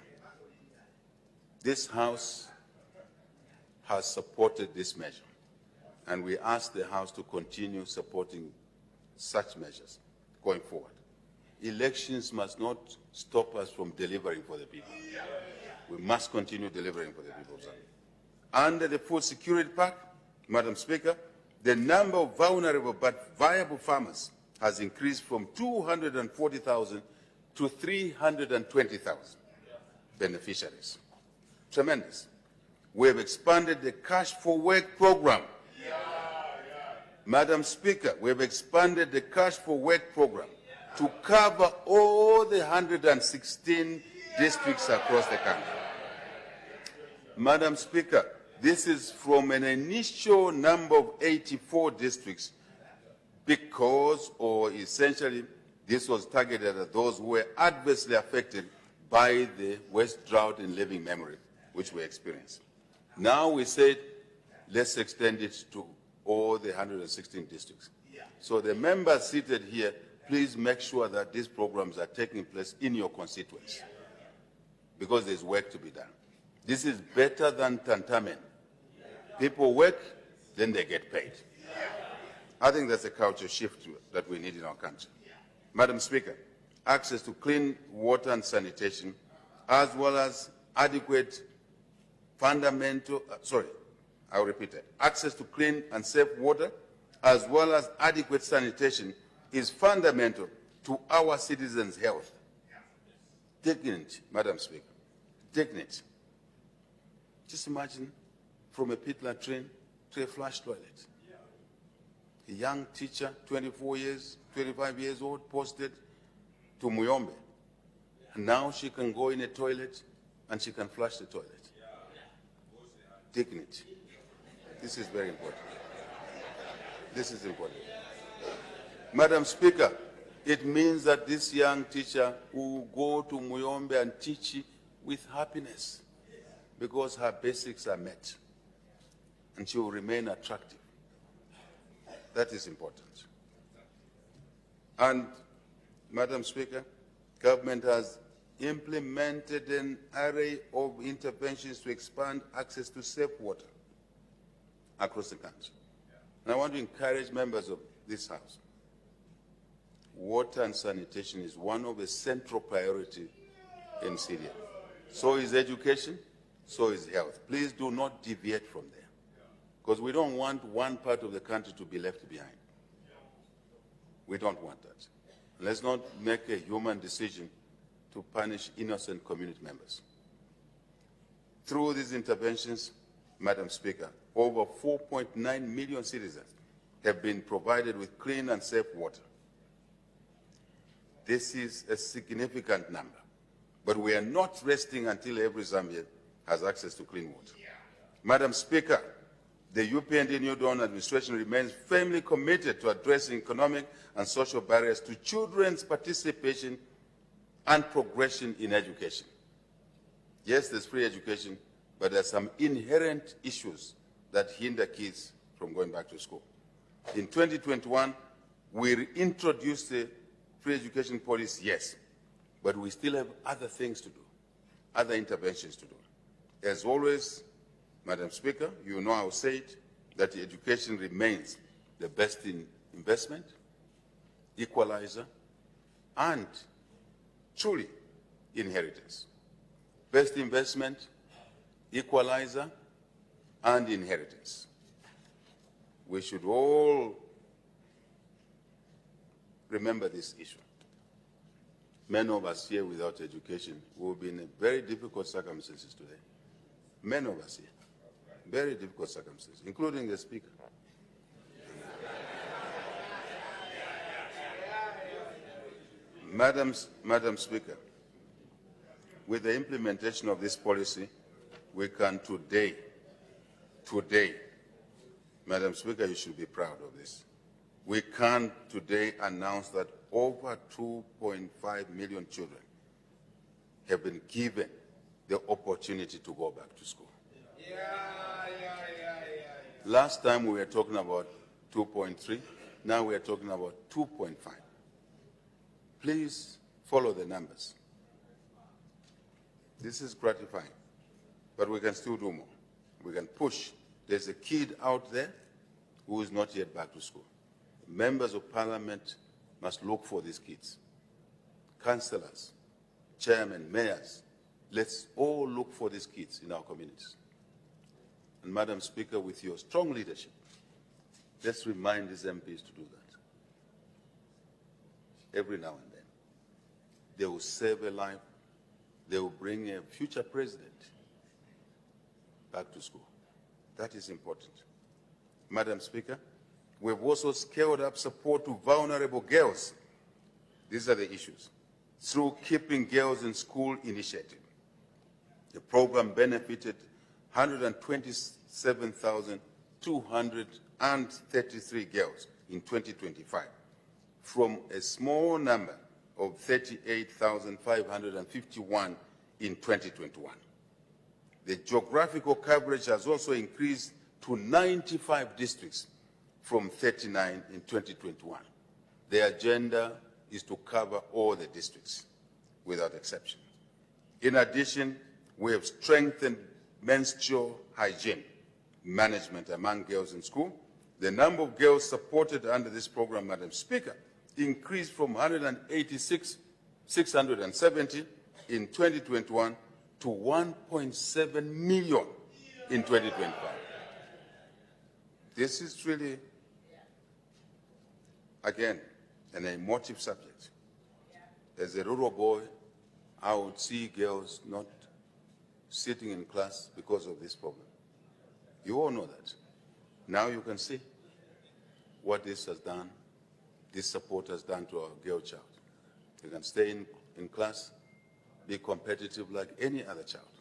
this House has supported this measure, and we ask the House to continue supporting such measures going forward. Elections must not stop us from delivering for the people. We must continue delivering for the people of Zambia. Under the Food Security Pact, Madam Speaker, the number of vulnerable but viable farmers has increased from 240,000 to 320,000 beneficiaries. Tremendous. We have expanded the Cash for Work program. Madam Speaker, we have expanded the Cash for Work program to cover all the 116 districts across the country. Madam Speaker, this is from an initial number of 84 districts because, or essentially, this was targeted at those who were adversely affected by the worst drought in living memory, which we experienced. Now we said, let's extend it to all the 116 districts. So the members seated here, please make sure that these programs are taking place in your constituents because there's work to be done. This is better than tantamen. People work, then they get paid. I think that's a culture shift that we need in our country. Madam Speaker, access to clean water and sanitation, as well as adequate fundamental, I'll repeat that. Access to clean and safe water, as well as adequate sanitation, is fundamental to our citizens' health. Dignity, Madam Speaker, dignity. Just imagine from a pit latrine to a flush toilet. A young teacher, 24 years, 25 years old, posted to Muyombe. And now she can go in a toilet and she can flush the toilet. Dignity. This is very important. This is important. Madam Speaker, it means that this young teacher will go to Muyombe and teach with happiness because her basics are met and she will remain attractive. That is important. And, Madam Speaker, government has implemented an array of interventions to expand access to safe water across the country. And I want to encourage members of this House. Water and sanitation is one of the central priorities in Syria. So is education, so is health. Please do not deviate from there, because we don't want one part of the country to be left behind. We don't want that. Let's not make a human decision to punish innocent community members. Through these interventions, Madam Speaker, over 4.9 million citizens have been provided with clean and safe water. This is a significant number, but we are not resting until every Zambian has access to clean water. Madam Speaker, the UPND New Dawn administration remains firmly committed to addressing economic and social barriers to children's participation and progression in education. Yes, there's free education, but there's some inherent issues that hinder kids from going back to school. In 2021, we introduced the free education policy, yes, But we still have other things to do, other interventions to do. As always, Madam Speaker, you know I will say it, that education remains the best investment, equalizer, and truly inheritance. Best investment, equalizer, and inheritance. We should all remember this issue. Many of us here without education will be in very difficult circumstances today. Many of us here, very difficult circumstances, including the Speaker. Madam Speaker, with the implementation of this policy, we can today, Madam Speaker, you should be proud of this. We can today announce that over 2.5 million children have been given the opportunity to go back to school. Last time we were talking about 2.3, now we are talking about 2.5. Please follow the numbers. This is gratifying, but we can still do more. We can push. There's a kid out there who is not yet back to school. Members of Parliament must look for these kids. Councillors, chairmen, mayors, let's all look for these kids in our communities. And Madam Speaker, with your strong leadership, let's remind these MPs to do that. Every now and then. They will save a life. They will bring a future president back to school. That is important. Madam Speaker, we've also scaled up support to vulnerable girls. These are the issues. Through Keeping Girls in School initiative. The program benefited 127,233 girls in 2025 from a small number of 38,551 in 2021. The geographical coverage has also increased to 95 districts from 39 in 2021. The agenda is to cover all the districts without exception. In addition, we have strengthened menstrual hygiene management among girls in school. The number of girls supported under this program, Madam Speaker, increased from 186,670 in 2021 to 1.7 million in 2025. This is really, again, an emotive subject. As a rural boy, I would see girls not sitting in class because of this problem. You all know that. Now you can see what this has done, this support has done to our girl child. You can stay in class, be competitive like any other child.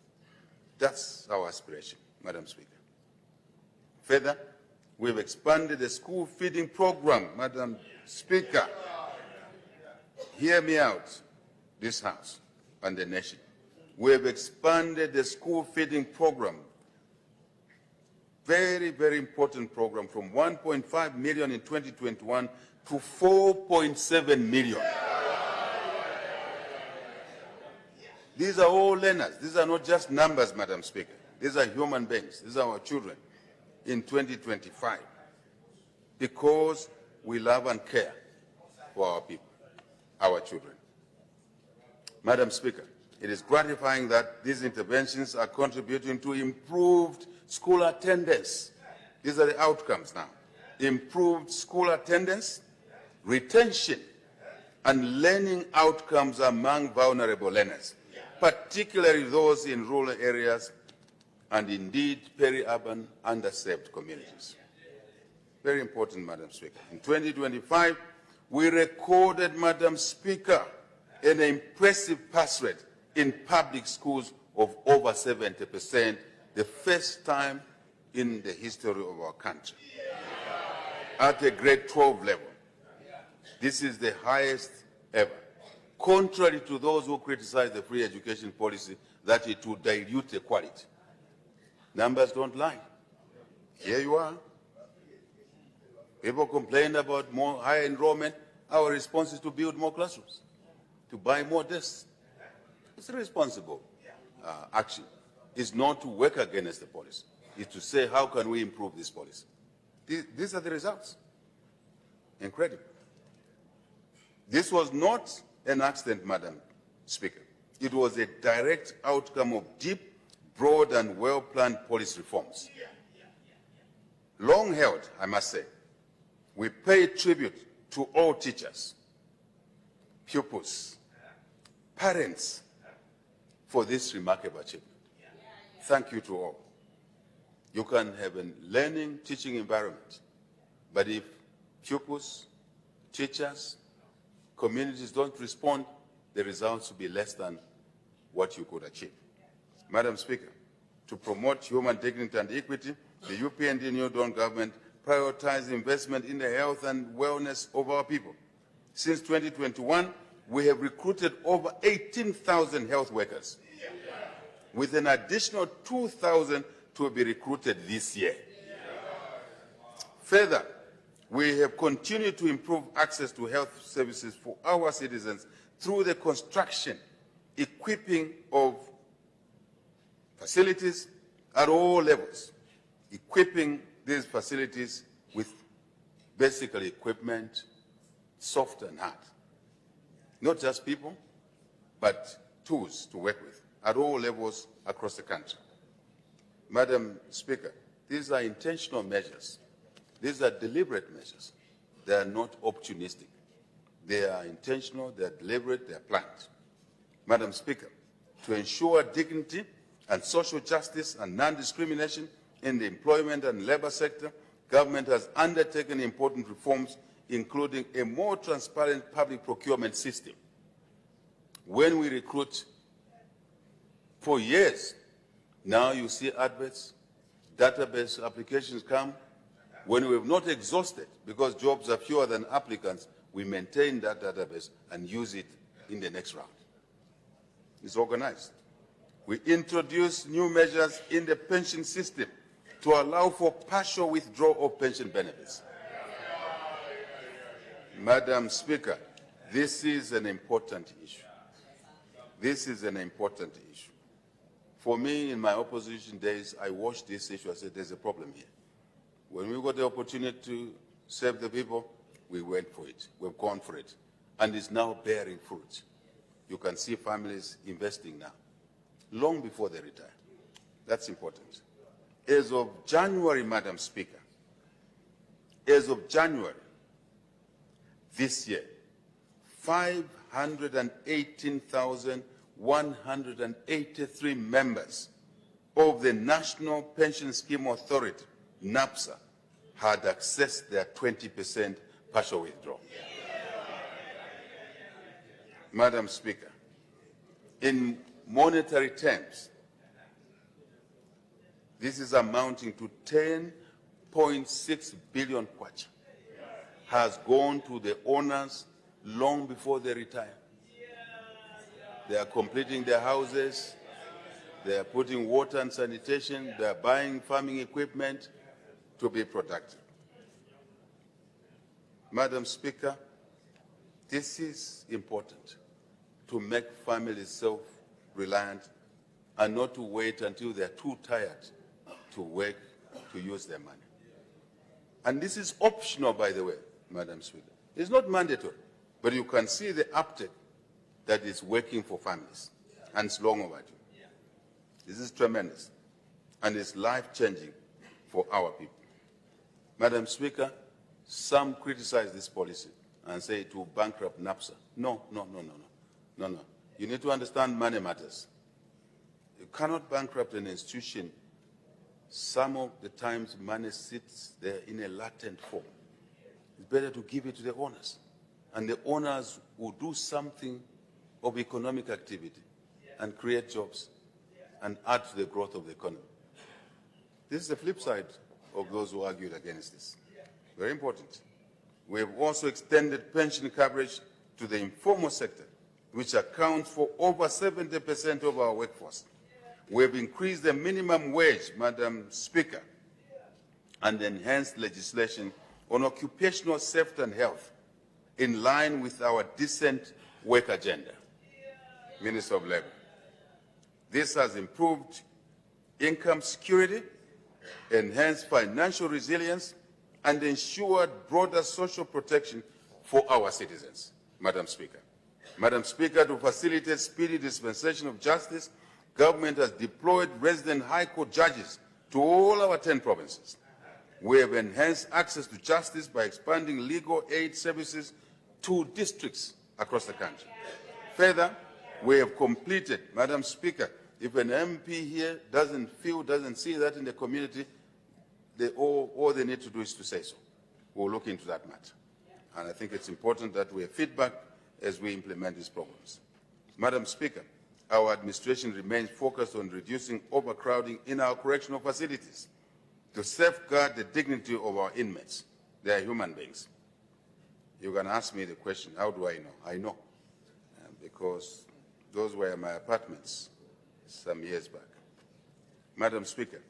That's our aspiration, Madam Speaker. Further, we've expanded the school feeding program, Madam Speaker. Hear me out, this House and the nation. We have expanded the school feeding program, very, very important program, from 1.5 million in 2021 to 4.7 million. These are all learners. These are not just numbers, Madam Speaker. These are human beings. These are our children in 2025. Because we love and care for our people, our children. Madam Speaker, it is gratifying that these interventions are contributing to improved school attendance. These are the outcomes now. Improved school attendance, retention, and learning outcomes among vulnerable learners, particularly those in rural areas and indeed peri-urban underserved communities. Very important, Madam Speaker. In 2025, we recorded, Madam Speaker, an impressive pass rate in public schools of over 70%, the first time in the history of our country. At a grade 12 level. This is the highest ever. Contrary to those who criticize the free education policy that it would dilute the quality. Numbers don't lie. Here you are. People complain about more high enrollment. Our response is to build more classrooms. to buy more desks. It's a responsible action. It's not to work against the policy. It's to say, how can we improve this policy? These are the results. Incredible. This was not an accident, Madam Speaker. It was a direct outcome of deep, broad, and well-planned policy reforms. Long held, I must say. We pay tribute to all teachers, pupils, parents for this remarkable achievement. Thank you to all. You can have a learning, teaching environment, but if pupils, teachers, communities don't respond, the results will be less than what you could achieve. Madam Speaker, to promote human dignity and equity, the UPND New Dawn government prioritized investment in the health and wellness of our people. Since 2021, we have recruited over 18,000 health workers, with an additional 2,000 to be recruited this year. Further, we have continued to improve access to health services for our citizens through the construction, equipping of facilities at all levels, equipping these facilities with basically equipment, soft and hard. Not just people, but tools to work with at all levels across the country. Madam Speaker, these are intentional measures. These are deliberate measures. They are not opportunistic. They are intentional, they are deliberate, they are planned. Madam Speaker, to ensure dignity and social justice and non-discrimination in the employment and labor sector, government has undertaken important reforms, including a more transparent public procurement system. When we recruit for years, now you see adverts, database applications come. When we have not exhausted, because jobs are fewer than applicants, we maintain that database and use it in the next round. It's organized. We introduce new measures in the pension system to allow for partial withdrawal of pension benefits. Madam Speaker, this is an important issue. This is an important issue. For me, in my opposition days, I watched this issue. I said, there's a problem here. When we got the opportunity to serve the people, we went for it. We've gone for it. And it's now bearing fruit. You can see families investing now, long before they retire. That's important. As of January, Madam Speaker, as of January this year, 518,183 members of the National Pension Scheme Authority, NAPSA, had accessed their 20% partial withdrawal. Madam Speaker, in monetary terms, this is amounting to 10.6 billion kwacha has gone to the owners long before they retire. They are completing their houses, they are putting water and sanitation, they are buying farming equipment to be productive. Madam Speaker, this is important to make families self-reliant and not to wait until they're too tired to work to use their money. And this is optional, by the way, Madam Speaker. It's not mandatory, but you can see the uptake that is working for families, and it's long overdue. This is tremendous, and it's life-changing for our people. Madam Speaker, some criticize this policy and say it will bankrupt NAPSA. No. You need to understand money matters. You cannot bankrupt an institution. Some of the times money sits there in a latent form. It's better to give it to the owners. And the owners will do something of economic activity and create jobs and add to the growth of the economy. This is the flip side of those who argued against this. Very important. We have also extended pension coverage to the informal sector, which accounts for over 70% of our workforce. We have increased the minimum wage, Madam Speaker, and enhanced legislation on occupational safety and health in line with our decent work agenda, Minister of Labor. This has improved income security, enhanced financial resilience, and ensured broader social protection for our citizens, Madam Speaker. Madam Speaker, to facilitate speedy dispensation of justice, government has deployed resident High Court judges to all our 10 provinces. We have enhanced access to justice by expanding legal aid services to districts across the country. Further, we have completed, Madam Speaker, if an MP here doesn't see that in the community, all they need to do is to say so. We'll look into that matter. And I think it's important that we have feedback as we implement these programs. Madam Speaker, our administration remains focused on reducing overcrowding in our correctional facilities to safeguard the dignity of our inmates. They are human beings. You can ask me the question, how do I know? I know, because those were my apartments some years back. Madam Speaker,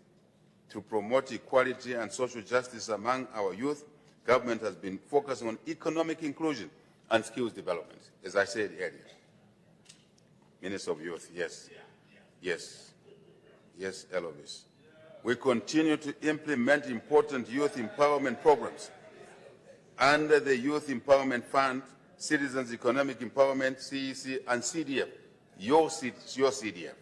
to promote equality and social justice among our youth, government has been focusing on economic inclusion and skills development, as I said earlier. Minister of Youth, yes. Yes, Elvis. We continue to implement important youth empowerment programs under the Youth Empowerment Fund, Citizens Economic Empowerment, CEC, and CDF, your CDF.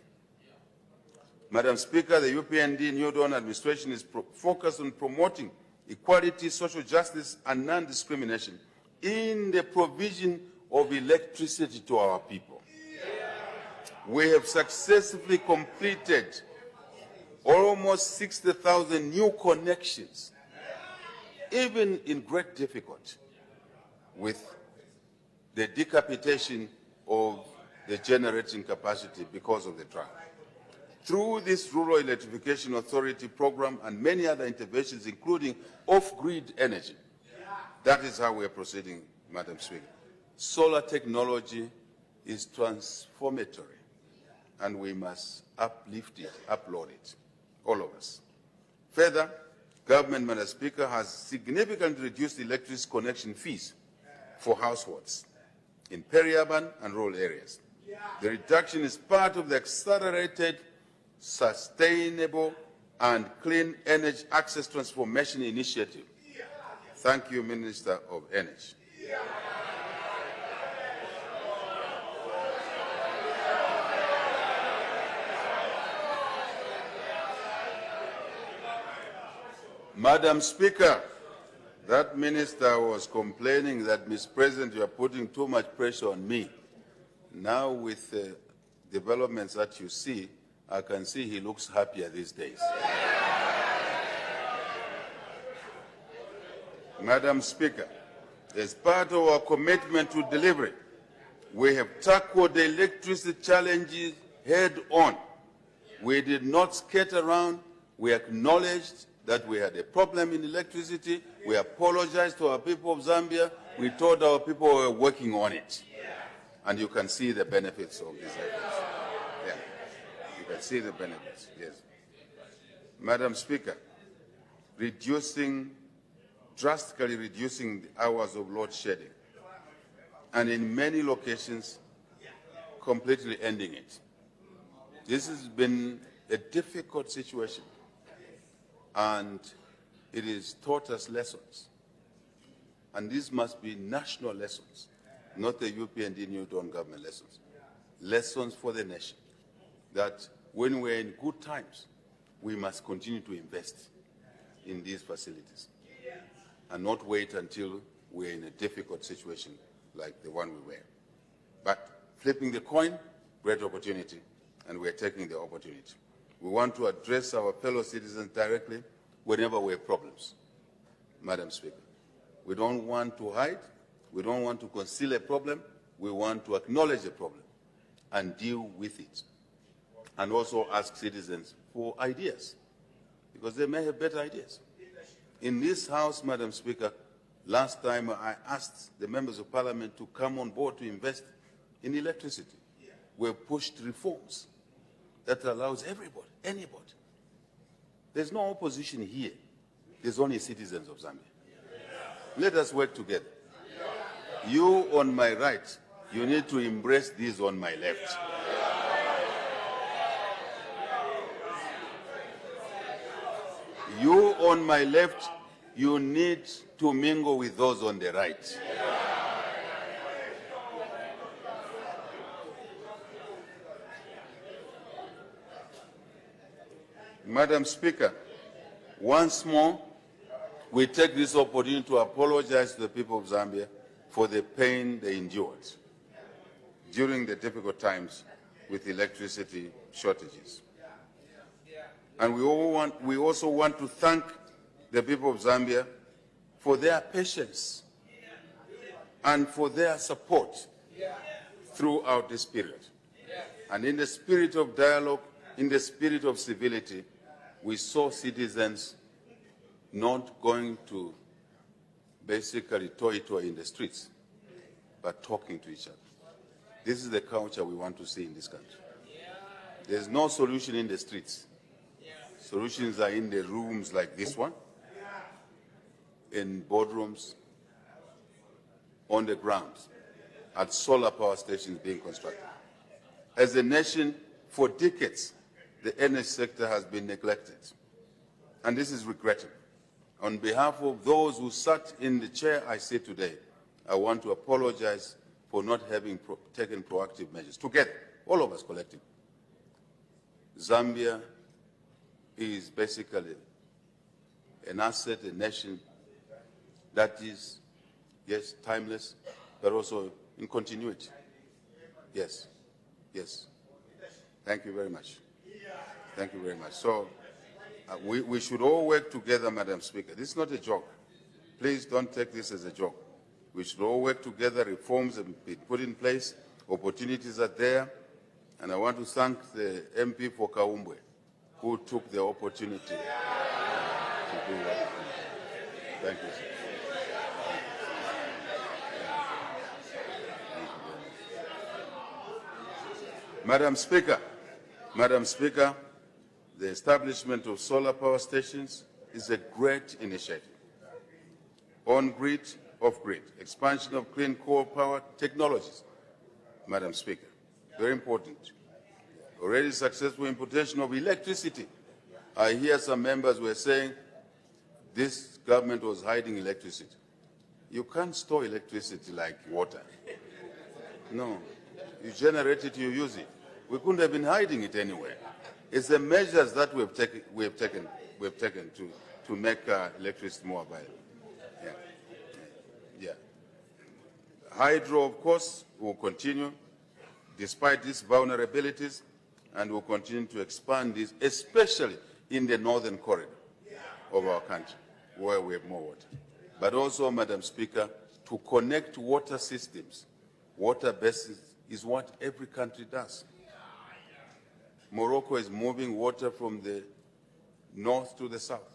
Madam Speaker, the UPND New Dawn administration is focused on promoting equality, social justice, and non-discrimination in the provision of electricity to our people. We have successfully completed almost 60,000 new connections, even in great difficulty, with the decapitation of the generating capacity because of the drought. Through this Rural Electrification Authority program and many other interventions, including off-grid energy, that is how we are proceeding, Madam Speaker. Solar technology is transformatory, and we must uplift it, upload it, all of us. Further, government, Madam Speaker, has significantly reduced electricity connection fees for households in peri-urban and rural areas. The reduction is part of the accelerated, sustainable, and clean energy access transformation initiative. Thank you, Minister of Energy. Madam Speaker, that minister was complaining that, Mr. President, you are putting too much pressure on me. Now, with the developments that you see, I can see he looks happier these days. Madam Speaker, as part of our commitment to delivery, we have tackled the electricity challenges head on. We did not skate around. We acknowledged that we had a problem in electricity. We apologized to our people of Zambia. We told our people we were working on it. And you can see the benefits of these efforts. Yeah. You can see the benefits, yes. Madam Speaker, drastically reducing the hours of load shedding, and in many locations, completely ending it. This has been a difficult situation, and it has taught us lessons. And these must be national lessons, not the UPND New Dawn government lessons. Lessons for the nation, that when we're in good times, we must continue to invest in these facilities and not wait until we're in a difficult situation like the one we were. But flipping the coin, great opportunity, and we're taking the opportunity. We want to address our fellow citizens directly whenever we have problems, Madam Speaker. We don't want to hide. We don't want to conceal a problem. We want to acknowledge a problem and deal with it. And also ask citizens for ideas, because they may have better ideas. In this House, Madam Speaker, last time I asked the members of Parliament to come on board to invest in electricity. We've pushed reforms that allows everybody, anybody. There's no opposition here. There's only citizens of Zambia. Let us work together. You on my right, you need to embrace these on my left. You on my left, you need to mingle with those on the right. Madam Speaker, once more, we take this opportunity to apologize to the people of Zambia for the pain they endured during the difficult times with electricity shortages. And we also want to thank the people of Zambia for their patience and for their support throughout this period. And in the spirit of dialogue, in the spirit of civility, we saw citizens not going to basically toy-toy in the streets, but talking to each other. This is the culture we want to see in this country. There's no solution in the streets. Solutions are in the rooms like this one, in boardrooms, on the grounds, at solar power stations being constructed. As a nation, for decades, the energy sector has been neglected. And this is regrettable. On behalf of those who sat in the chair I sit today, I want to apologize for not having taken proactive measures. Together, all of us collectively. Zambia is basically an asset, a nation that is, yes, timeless, but also in continuity. Yes, yes. Thank you very much. Thank you very much. So we should all work together, Madam Speaker. This is not a joke. Please don't take this as a joke. We should all work together. Reforms have been put in place. Opportunities are there. And I want to thank the MP for Kaumbwe, who took the opportunity to do that. Thank you, sir. Madam Speaker, the establishment of solar power stations is a great initiative. On-grid, off-grid, expansion of clean coal power technologies, Madam Speaker, very important. Already successful importation of electricity. I hear some members were saying this government was hiding electricity. You can't store electricity like water. No, you generate it, you use it. We couldn't have been hiding it anywhere. It's the measures that we've taken to make electricity more available. Yeah. Yeah. Hydro, of course, will continue despite these vulnerabilities, and will continue to expand this, especially in the northern corridor of our country, where we have more water. But also, Madam Speaker, to connect water systems, water basins is what every country does. Morocco is moving water from the north to the south.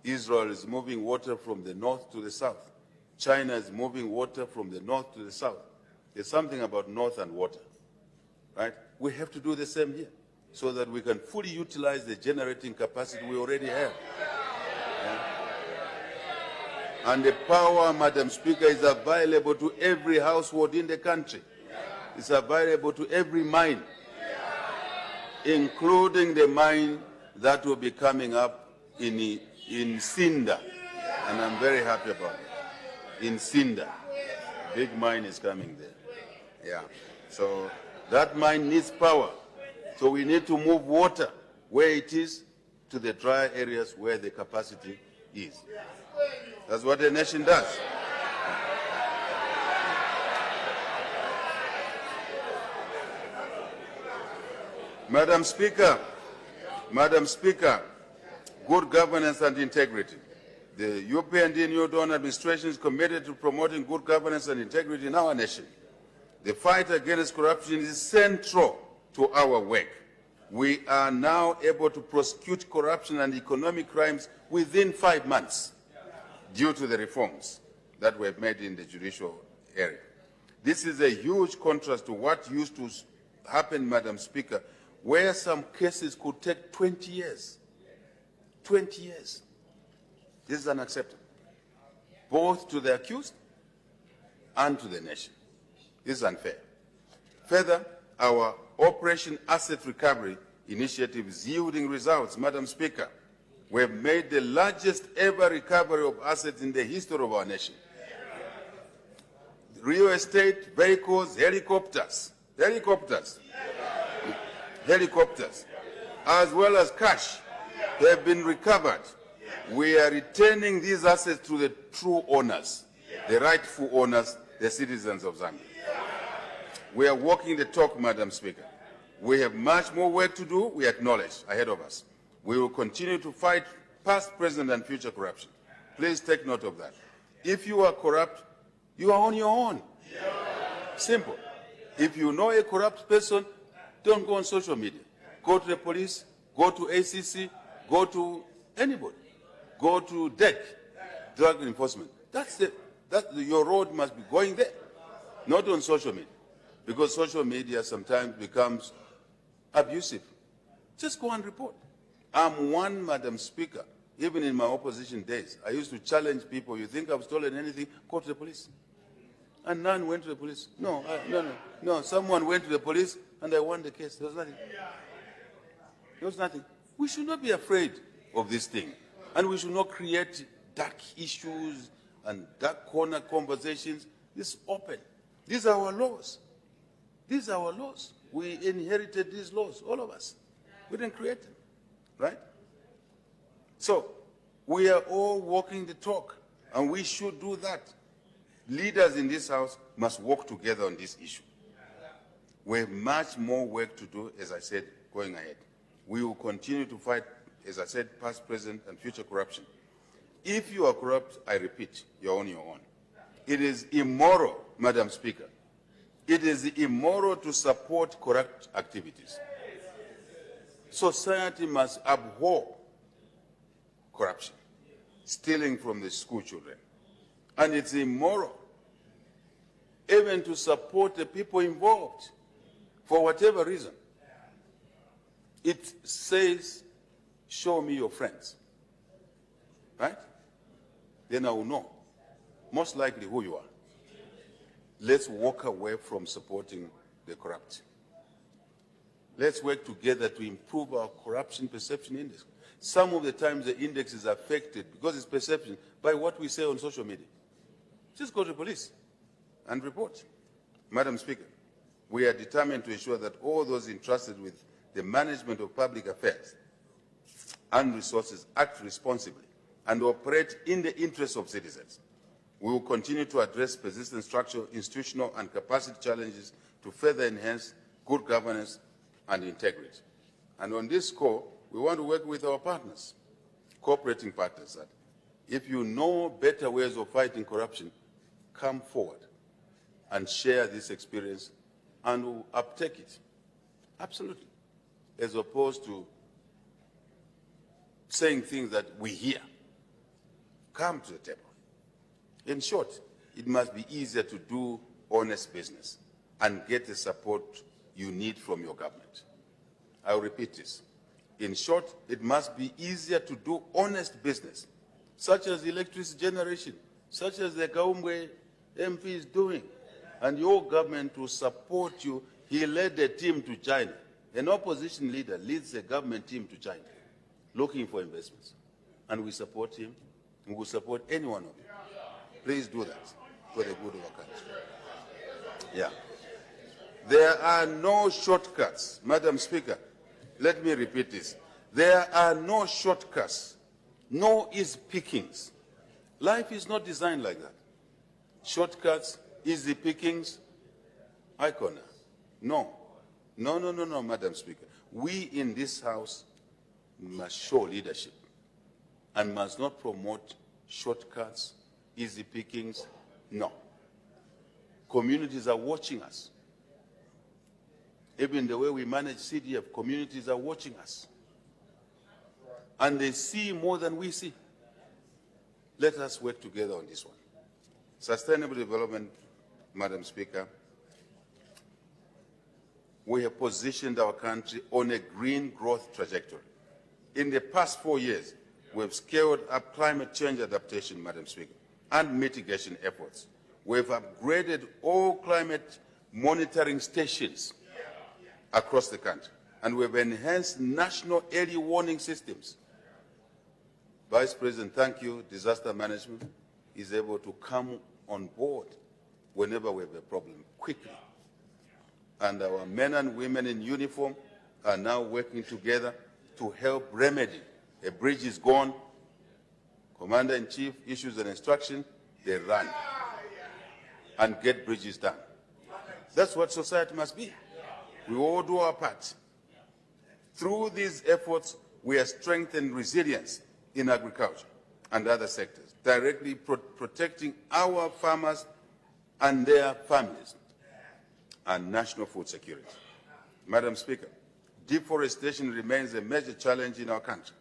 Israel is moving water from the north to the south. China is moving water from the north to the south. There's something about north and water, right? We have to do the same here so that we can fully utilize the generating capacity we already have. Yeah. And the power, Madam Speaker, is available to every household in the country. It's available to every mine, including the mine that will be coming up in Cinder. And I'm very happy about it. In Cinder. Big mine is coming there. Yeah. So that mine needs power. So we need to move water where it is to the dry areas where the capacity is. That's what a nation does. Madam Speaker, good governance and integrity. The European New Dawn administration is committed to promoting good governance and integrity in our nation. The fight against corruption is central to our work. We are now able to prosecute corruption and economic crimes within 5 months due to the reforms that were made in the judicial area. This is a huge contrast to what used to happen, Madam Speaker, where some cases could take 20 years. 20 years. This is unacceptable, both to the accused and to the nation. This is unfair. Further, our Operation Asset Recovery initiative is yielding results, Madam Speaker. We have made the largest ever recovery of assets in the history of our nation. Real estate, vehicles, helicopters, as well as cash have been recovered. We are returning these assets to the true owners, the rightful owners, the citizens of Zambia. We are walking the talk, Madam Speaker. We have much more work to do, we acknowledge, ahead of us. We will continue to fight past, present, and future corruption. Please take note of that. If you are corrupt, you are on your own. Simple. If you know a corrupt person, don't go on social media. Go to the police, go to ACC, go to anybody. Go to DEC, Drug Enforcement. Your road must be going there, not on social media. Because social media sometimes becomes abusive. Just go and report. I'm one, Madam Speaker. Even in my opposition days, I used to challenge people. You think I've stolen anything? Go to the police. And none went to the police. No. Someone went to the police and I won the case. There was nothing. There was nothing. We should not be afraid of this thing. And we should not create dark issues and dark corner conversations. This is open. These are our laws. These are our laws. We inherited these laws, all of us. We didn't create them, right? So we are all walking the talk, and we should do that. Leaders in this House must work together on this issue. We have much more work to do, as I said, going ahead. We will continue to fight, as I said, past, present, and future corruption. If you are corrupt, I repeat, you're on your own. It is immoral, Madam Speaker. It is immoral to support corrupt activities. Society must abhor corruption, stealing from the school children. And it's immoral even to support the people involved for whatever reason. It says, show me your friends, right? Then I will know, most likely, who you are. Let's walk away from supporting the corrupt. Let's work together to improve our corruption perception index. Some of the times the index is affected, because it's perception, by what we say on social media. Just go to the police and report. Madam Speaker, we are determined to ensure that all those entrusted with the management of public affairs and resources act responsibly and operate in the interests of citizens. We will continue to address persistent structural, institutional, and capacity challenges to further enhance good governance and integrity. And on this score, we want to work with our partners, cooperating partners, that if you know better ways of fighting corruption, come forward and share this experience and we'll uptake it. Absolutely. As opposed to saying things that we hear. Come to the table. In short, it must be easier to do honest business and get the support you need from your government. I'll repeat this. In short, it must be easier to do honest business, such as electricity generation, such as the Gaumbwe MP is doing, and your government will support you. He led the team to China. An opposition leader leads a government team to China, looking for investments. And we support him, and we support any one of you. Please do that for the good of our country. Yeah. There are no shortcuts. Madam Speaker, let me repeat this. There are no shortcuts, no easy pickings. Life is not designed like that. Shortcuts, easy pickings, icona. No, Madam Speaker. We in this House must show leadership and must not promote shortcuts, easy pickings. No. Communities are watching us. Even the way we manage CDF, communities are watching us. And they see more than we see. Let us work together on this one. Sustainable development, Madam Speaker. We have positioned our country on a green growth trajectory. In the past 4 years, we have scaled up climate change adaptation, Madam Speaker, and mitigation efforts. We have upgraded all climate monitoring stations across the country. And we've enhanced national early warning systems. Vice President, thank you. Disaster management is able to come on board whenever we have a problem quickly. And our men and women in uniform are now working together to help remedy. A bridge is gone, Commander-in-Chief issues an instruction, they run and get bridges done. That's what society must be. We all do our part. Through these efforts, we have strengthened resilience in agriculture and other sectors, directly protecting our farmers and their families and national food security. Madam Speaker, deforestation remains a major challenge in our country.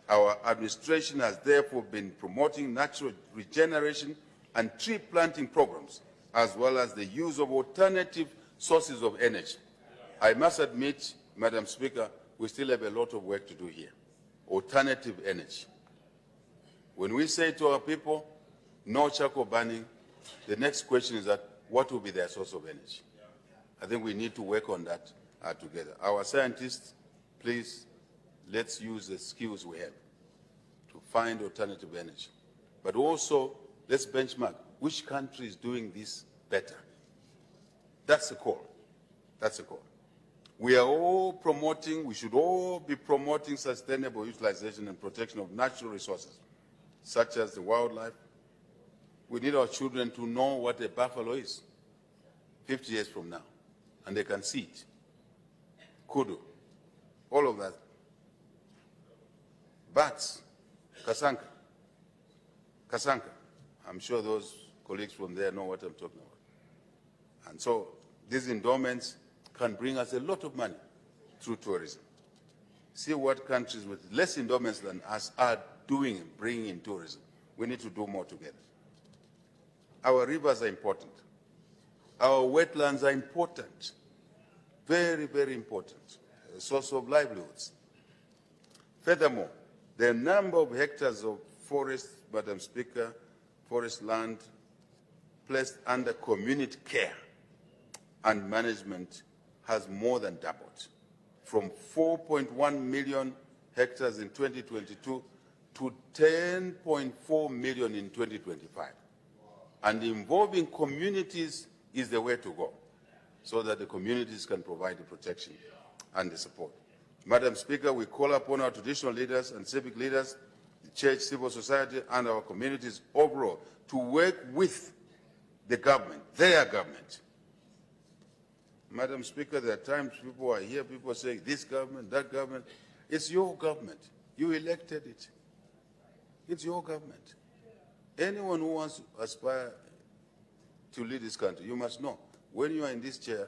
Our administration has therefore been promoting natural regeneration and tree planting programs, as well as the use of alternative sources of energy. I must admit, Madam Speaker, we still have a lot of work to do here. Alternative energy. When we say to our people, no charcoal burning, the next question is that what will be their source of energy? I think we need to work on that together. Our scientists, please, let's use the skills we have to find alternative energy. But also, let's benchmark which country is doing this better. That's the call. That's the call. We are all promoting, we should all be promoting sustainable utilization and protection of natural resources, such as the wildlife. We need our children to know what a buffalo is 50 years from now, and they can see it. Kudu, all of that. Bats, Kasanka. I'm sure those colleagues from there know what I'm talking about. And so these endowments can bring us a lot of money through tourism. See what countries with less endowments than us are doing and bringing in tourism. We need to do more together. Our rivers are important. Our wetlands are important. Very, very important. A source of livelihoods. Furthermore, the number of hectares of forest, Madam Speaker, forest land placed under community care and management has more than doubled, from 4.1 million hectares in 2022 to 10.4 million in 2025. And involving communities is the way to go, so that the communities can provide the protection and the support. Madam Speaker, we call upon our traditional leaders and civic leaders, the church, civil society, and our communities overall to work with the government, their government. Madam Speaker, there are times people are here, people saying this government, that government. It's your government. You elected it. It's your government. Anyone who wants to aspire to lead this country, you must know, when you are in this chair,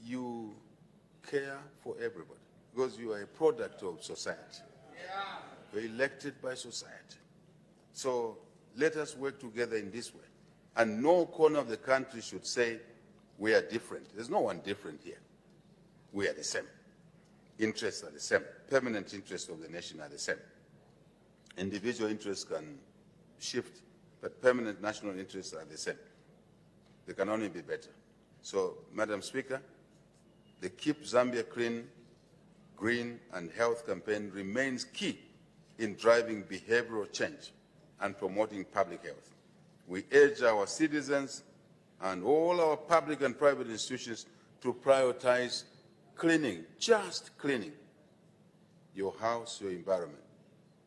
you care for everybody because you are a product of society. You're elected by society. So let us work together in this way. And no corner of the country should say we are different. There's no one different here. We are the same. Interests are the same. Permanent interests of the nation are the same. Individual interests can shift, but permanent national interests are the same. They can only be better. So, Madam Speaker, the Keep Zambia Clean, Green and Health campaign remains key in driving behavioral change and promoting public health. We urge our citizens and all our public and private institutions to prioritize cleaning, just cleaning your house, your environment,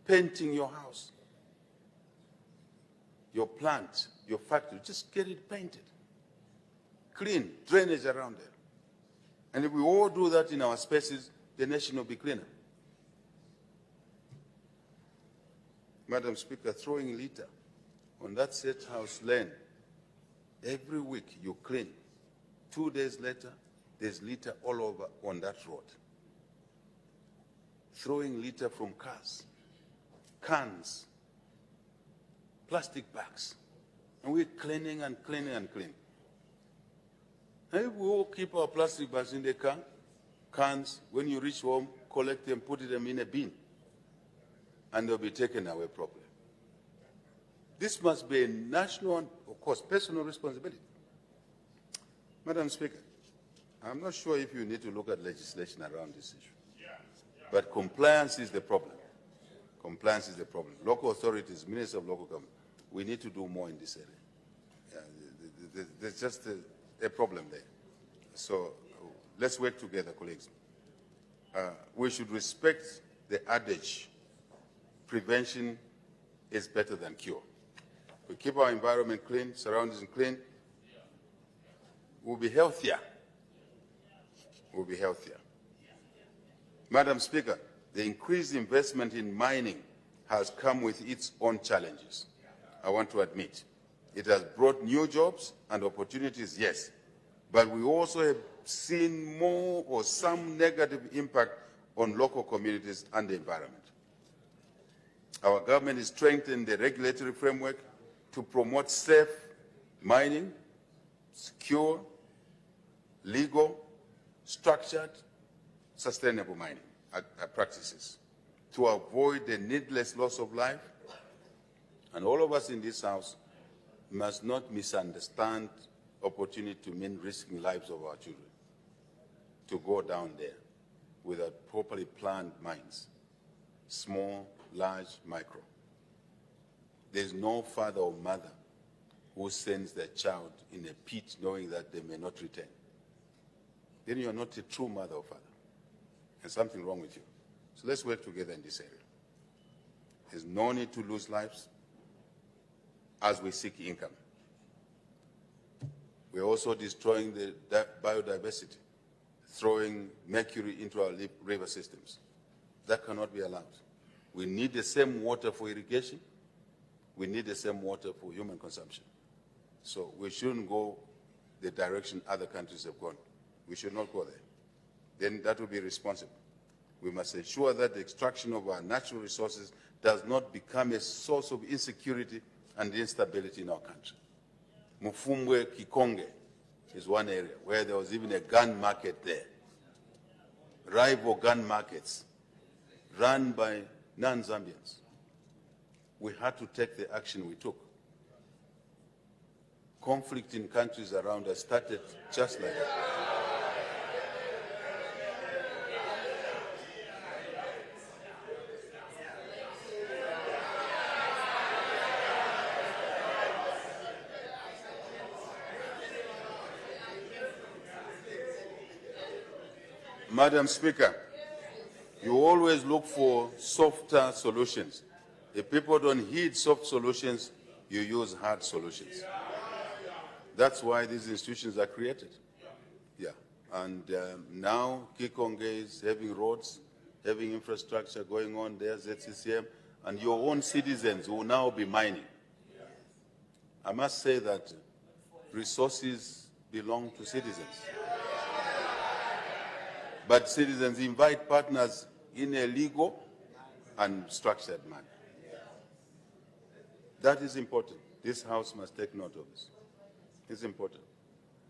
painting your house, your plant, your factory, just get it painted. Clean, drainage around there. And if we all do that in our spaces, the nation will be cleaner. Madam Speaker, throwing litter on that set house lane, every week you clean. 2 days later, there's litter all over on that road. Throwing litter from cars, cans, plastic bags. And we're cleaning and cleaning and cleaning. And if we all keep our plastic bags in the car, cans, when you reach home, collect them, put them in a bin, and they'll be taken away properly. This must be a national and, of course, personal responsibility. Madam Speaker, I'm not sure if you need to look at legislation around this issue. But compliance is the problem. Compliance is the problem. Local authorities, ministers of local government, we need to do more in this area. There's just a problem there. So let's work together, colleagues. We should respect the adage, prevention is better than cure. We keep our environment clean, surroundings clean, we'll be healthier. We'll be healthier. Madam Speaker, the increased investment in mining has come with its own challenges, I want to admit. It has brought new jobs and opportunities, yes, but we also have seen more or some negative impact on local communities and the environment. Our government is strengthening the regulatory framework to promote safe mining, secure, legal, structured, sustainable mining practices to avoid the needless loss of life. And all of us in this House must not misunderstand opportunity to mean risking lives of our children to go down there without properly planned mines, small, large, micro. There's no father or mother who sends their child in a pit knowing that they may not return. Then you're not a true mother or father. There's something wrong with you. So let's work together in this area. There's no need to lose lives as we seek income. We're also destroying the biodiversity, throwing mercury into our river systems. That cannot be allowed. We need the same water for irrigation. We need the same water for human consumption. So we shouldn't go the direction other countries have gone. We should not go there. Then that will be responsible. We must ensure that the extraction of our natural resources does not become a source of insecurity and instability in our country. Mufumwe Kikonge is one area where there was even a gun market there. Rival gun markets run by non-Zambians. We had to take the action we took. Conflict in countries around us started just like that. Madam Speaker, you always look for softer solutions. If people don't heed soft solutions, you use hard solutions. That's why these institutions are created. Yeah. And now Kikonge is having roads, having infrastructure going on there, ZCCM, and your own citizens will now be mining. I must say that resources belong to citizens. But citizens invite partners in a legal and structured manner. That is important. This House must take note of this. It's important.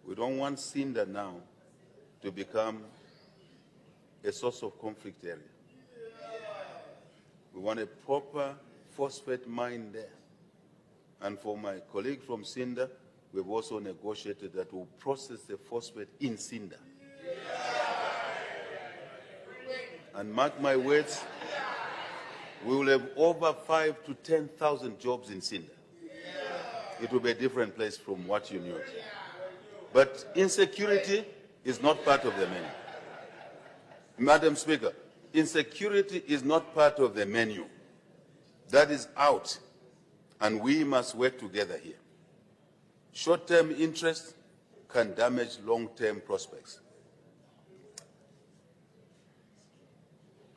We don't want Cinder now to become a source of conflict area. We want a proper phosphate mine there. And for my colleague from Cinder, we've also negotiated that we'll process the phosphate in Cinder. And mark my words, we will have over 5,000 to 10,000 jobs in Cinder. It will be a different place from what you knew. But insecurity is not part of the menu. Madam Speaker, insecurity is not part of the menu. That is out, and we must work together here. Short-term interest can damage long-term prospects.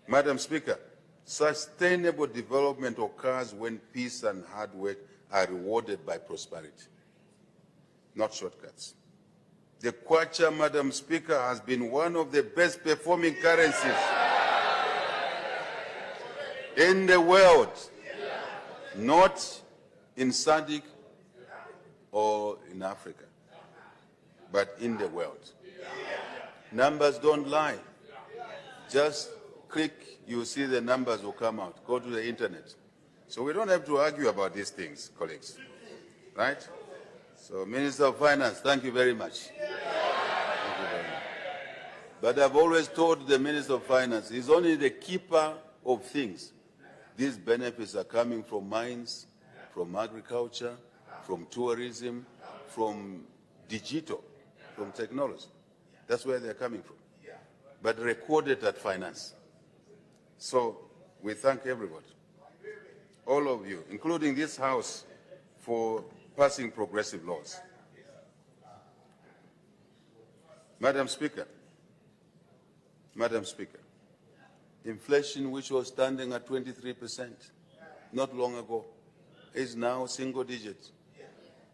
Madam Speaker, sustainable development occurs when peace and hard work are rewarded by prosperity, not shortcuts. The kwacha, Madam Speaker, has been one of the best performing currencies in the world, not in SADC or in Africa, but in the world. Numbers don't lie. Just click, you see the numbers will come out. Go to the internet. So we don't have to argue about these things, colleagues, right? So Minister of Finance, thank you very much. But I've always told the Minister of Finance, he's only the keeper of things. These benefits are coming from mines, from agriculture, from tourism, from digital, from technology. That's where they're coming from. But recorded at finance. So we thank everybody, all of you, including this House, for passing progressive laws. Madam Speaker, inflation, which was standing at 23% not long ago, is now single digits,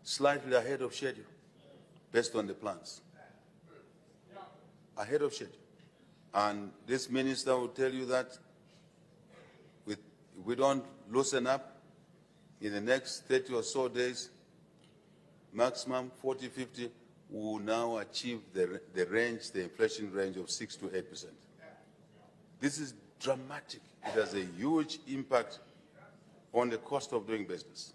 slightly ahead of schedule, based on the plans. Ahead of schedule. And this minister will tell you that if we don't loosen up in the next 30 or so days, maximum 40, 50, we will now achieve the inflation range of 6 to 8%. This is dramatic. It has a huge impact on the cost of doing business.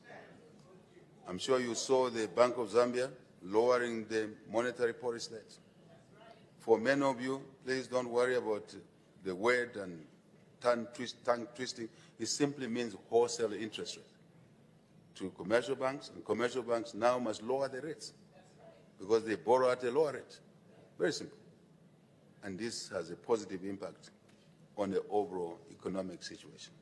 I'm sure you saw the Bank of Zambia lowering the monetary policy rate. For many of you, please don't worry about the word and tongue twisting. It simply means wholesale interest rate to commercial banks, and commercial banks now must lower the rates because they borrow at a lower rate. Very simple. And this has a positive impact on the overall economic situation.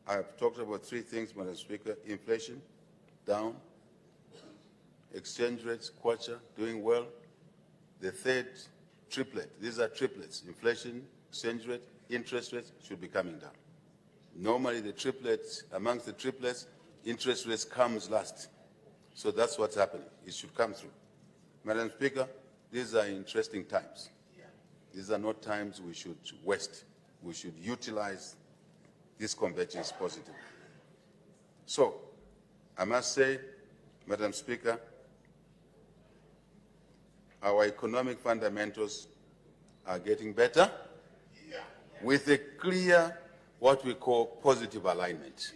I've talked about three things, Madam Speaker: inflation, down; exchange rates, kwacha, doing well; the third, triplet. These are triplets: inflation, exchange rate, interest rates should be coming down. Normally the triplets, amongst the triplets, interest rates comes last. So that's what's happening. It should come through. Madam Speaker, these are interesting times. These are not times we should waste. We should utilize this convergence positively. So, I must say, Madam Speaker, our economic fundamentals are getting better with a clear, what we call positive alignment.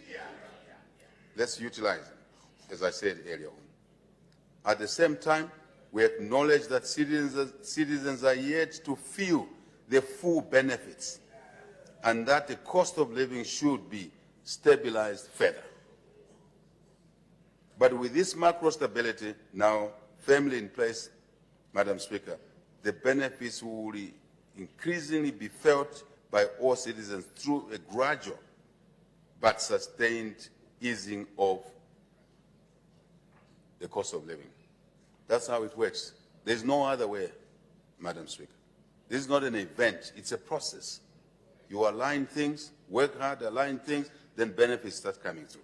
Let's utilize it, as I said earlier on. At the same time, we acknowledge that citizens are yet to feel the full benefits and that the cost of living should be stabilized further. But with this macro stability now firmly in place, Madam Speaker, the benefits will increasingly be felt by all citizens through a gradual but sustained easing of the cost of living. That's how it works. There's no other way, Madam Speaker. This is not an event, it's a process. You align things, work hard, align things, then benefits start coming through.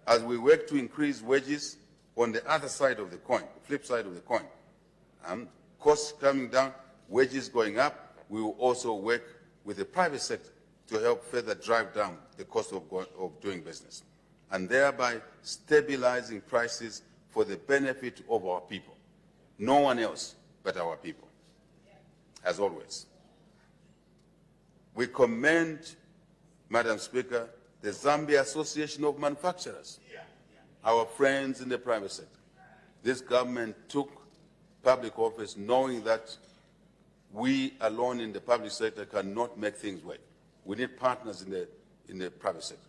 As we work to increase wages, on the other side of the coin, the flip side of the coin, costs coming down, wages going up, we will also work with the private sector to help further drive down the cost of doing business, and thereby stabilizing prices for the benefit of our people. No one else but our people, as always. We commend, Madam Speaker, the Zambia Association of Manufacturers, our friends in the private sector. This government took public office knowing that we alone in the public sector cannot make things work. We need partners in the private sector.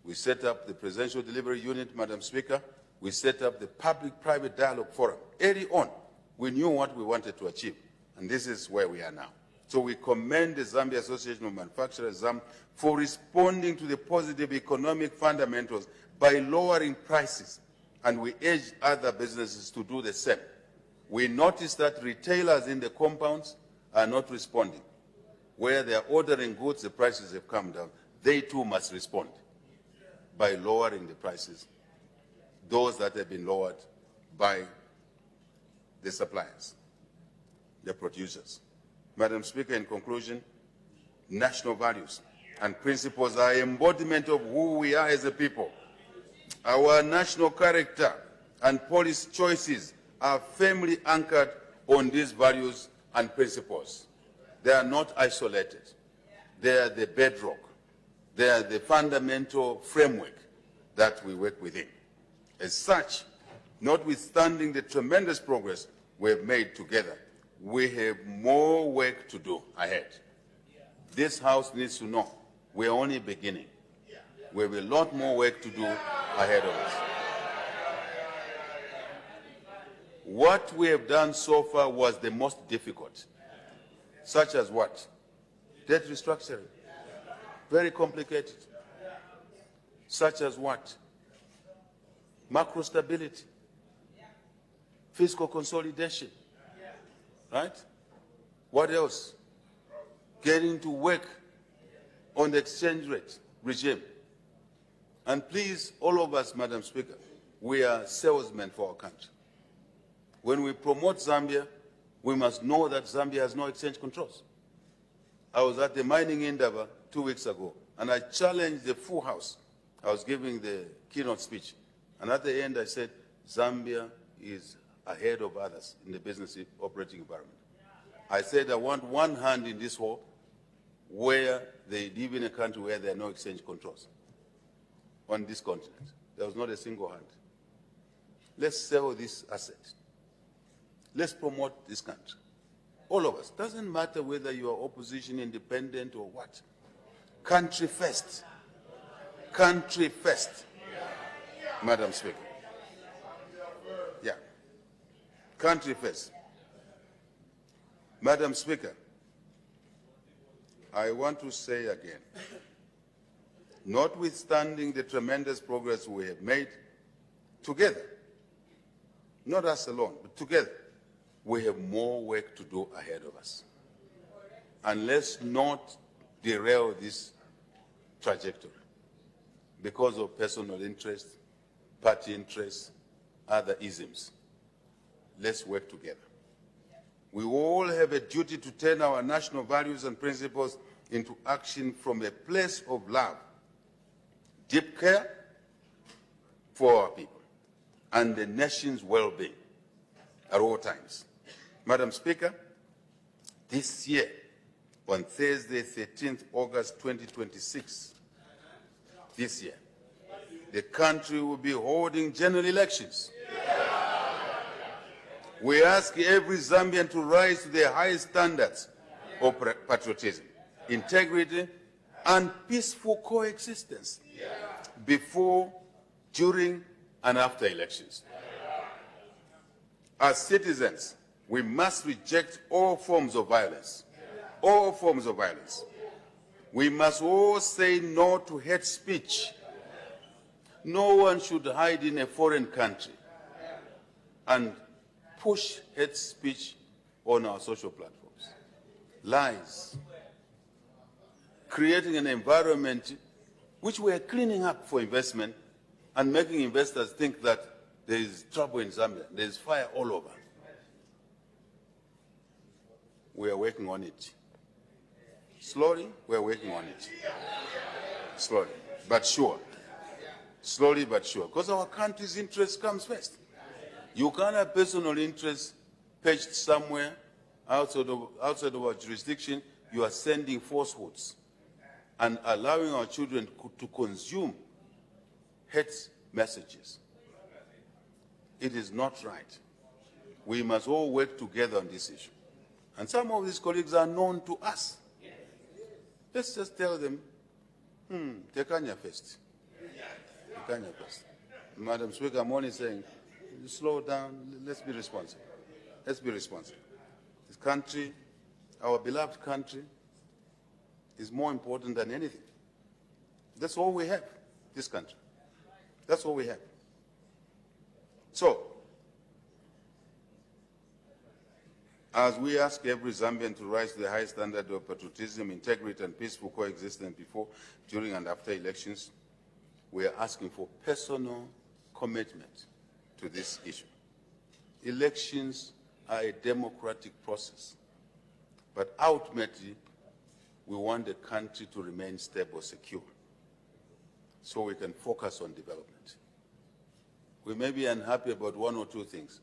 We set up the Presidential Delivery Unit, Madam Speaker. We set up the Public-Private Dialogue Forum. Early on, we knew what we wanted to achieve, and this is where we are now. So we commend the Zambia Association of Manufacturers, ZAM, for responding to the positive economic fundamentals by lowering prices, and we urge other businesses to do the same. We noticed that retailers in the compounds are not responding. Where they are ordering goods, the prices have come down. They too must respond by lowering the prices, those that have been lowered by the suppliers, the producers. Madam Speaker, in conclusion, national values and principles are embodiment of who we are as a people. Our national character and policy choices are firmly anchored on these values and principles. They are not isolated. They are the bedrock. They are the fundamental framework that we work within. As such, notwithstanding the tremendous progress we have made together, we have more work to do ahead. This House needs to know we're only beginning. We have a lot more work to do ahead of us. What we have done so far was the most difficult, such as what? Debt restructuring. Very complicated. Such as what? Macro stability. Fiscal consolidation. Right? What else? Getting to work on the exchange rate regime. And please, all of us, Madam Speaker, we are salesmen for our country. When we promote Zambia, we must know that Zambia has no exchange controls. I was at the mining endeavor 2 weeks ago, and I challenged the full House. I was giving the keynote speech, and at the end I said, Zambia is ahead of others in the business operating environment. I said I want one hand in this war where they live in a country where there are no exchange controls on this continent. There was not a single hand. Let's sell this asset. Let's promote this country. All of us. Doesn't matter whether you are opposition, independent, or what. Country first. Country first. Madam Speaker. Yeah. Country first. Madam Speaker, I want to say again, notwithstanding the tremendous progress we have made, together, not us alone, but together, we have more work to do ahead of us. And let's not derail this trajectory because of personal interest, party interest, other isms. Let's work together. We all have a duty to turn our national values and principles into action from a place of love, deep care for our people, and the nation's well-being at all times. Madam Speaker, this year, on Thursday, 13th August 2026, this year, the country will be holding general elections. We ask every Zambian to rise to the highest standards of patriotism, integrity, and peaceful coexistence before, during, and after elections. As citizens, we must reject all forms of violence. All forms of violence. We must all say no to hate speech. No one should hide in a foreign country and push hate speech on our social platforms. Lies. Creating an environment which we are cleaning up for investment and making investors think that there is trouble in Zambia, there is fire all over. We are working on it. Slowly, we are working on it. Slowly, but sure. Slowly, but sure. Because our country's interest comes first. You can't have personal interest perched somewhere outside of our jurisdiction. You are sending falsehoods and allowing our children to consume hate messages. It is not right. We must all work together on this issue. And some of these colleagues are known to us. Let's just tell them, Tekanya first. Tekanya first. Madam Speaker, I'm only saying, slow down, let's be responsible. Let's be responsible. This country, our beloved country, is more important than anything. That's all we have, this country. That's all we have. So, as we ask every Zambian to rise to the highest standard of patriotism, integrity, and peaceful coexistence before, during, and after elections, we are asking for personal commitment to this issue. Elections are a democratic process, but ultimately, we want the country to remain stable, secure, so we can focus on development. We may be unhappy about one or two things.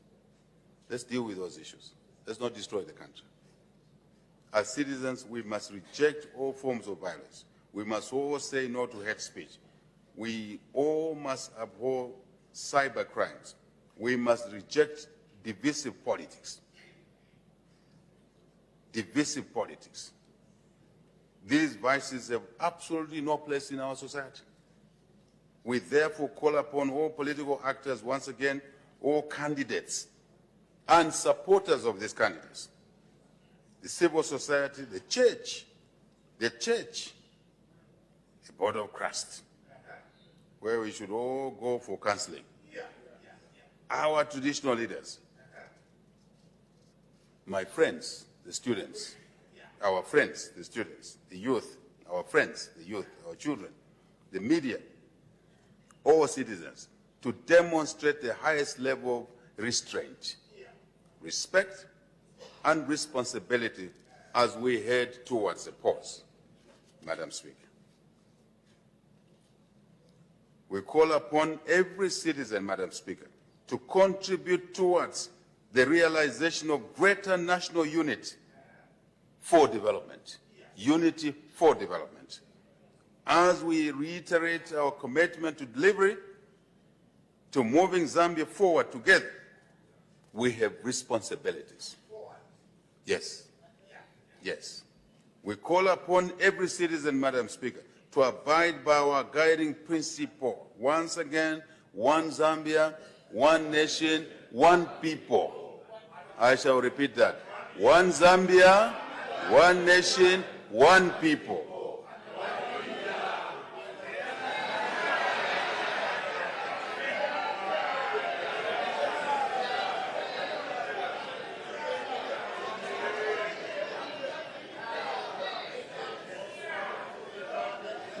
Let's deal with those issues. Let's not destroy the country. As citizens, we must reject all forms of violence. We must all say no to hate speech. We all must abhor cybercrimes. We must reject divisive politics. divisive politics. These vices have absolutely no place in our society. We therefore call upon all political actors, once again, all candidates and supporters of these candidates, the civil society, the church, the board of Christ, where we should all go for counseling. Our traditional leaders, my friends, the students, our friends, the students, the youth, our friends, the youth, our children, the media, all citizens, to demonstrate the highest level of restraint, respect, and responsibility as we head towards the polls. Madam Speaker, we call upon every citizen, Madam Speaker, to contribute towards the realization of greater national unity for development, unity for development. As we reiterate our commitment to delivery, to moving Zambia forward together, we have responsibilities. Yes, yes. We call upon every citizen, Madam Speaker, to abide by our guiding principle. Once again, one Zambia, one nation, one people. I shall repeat that. One Zambia, one nation, one people.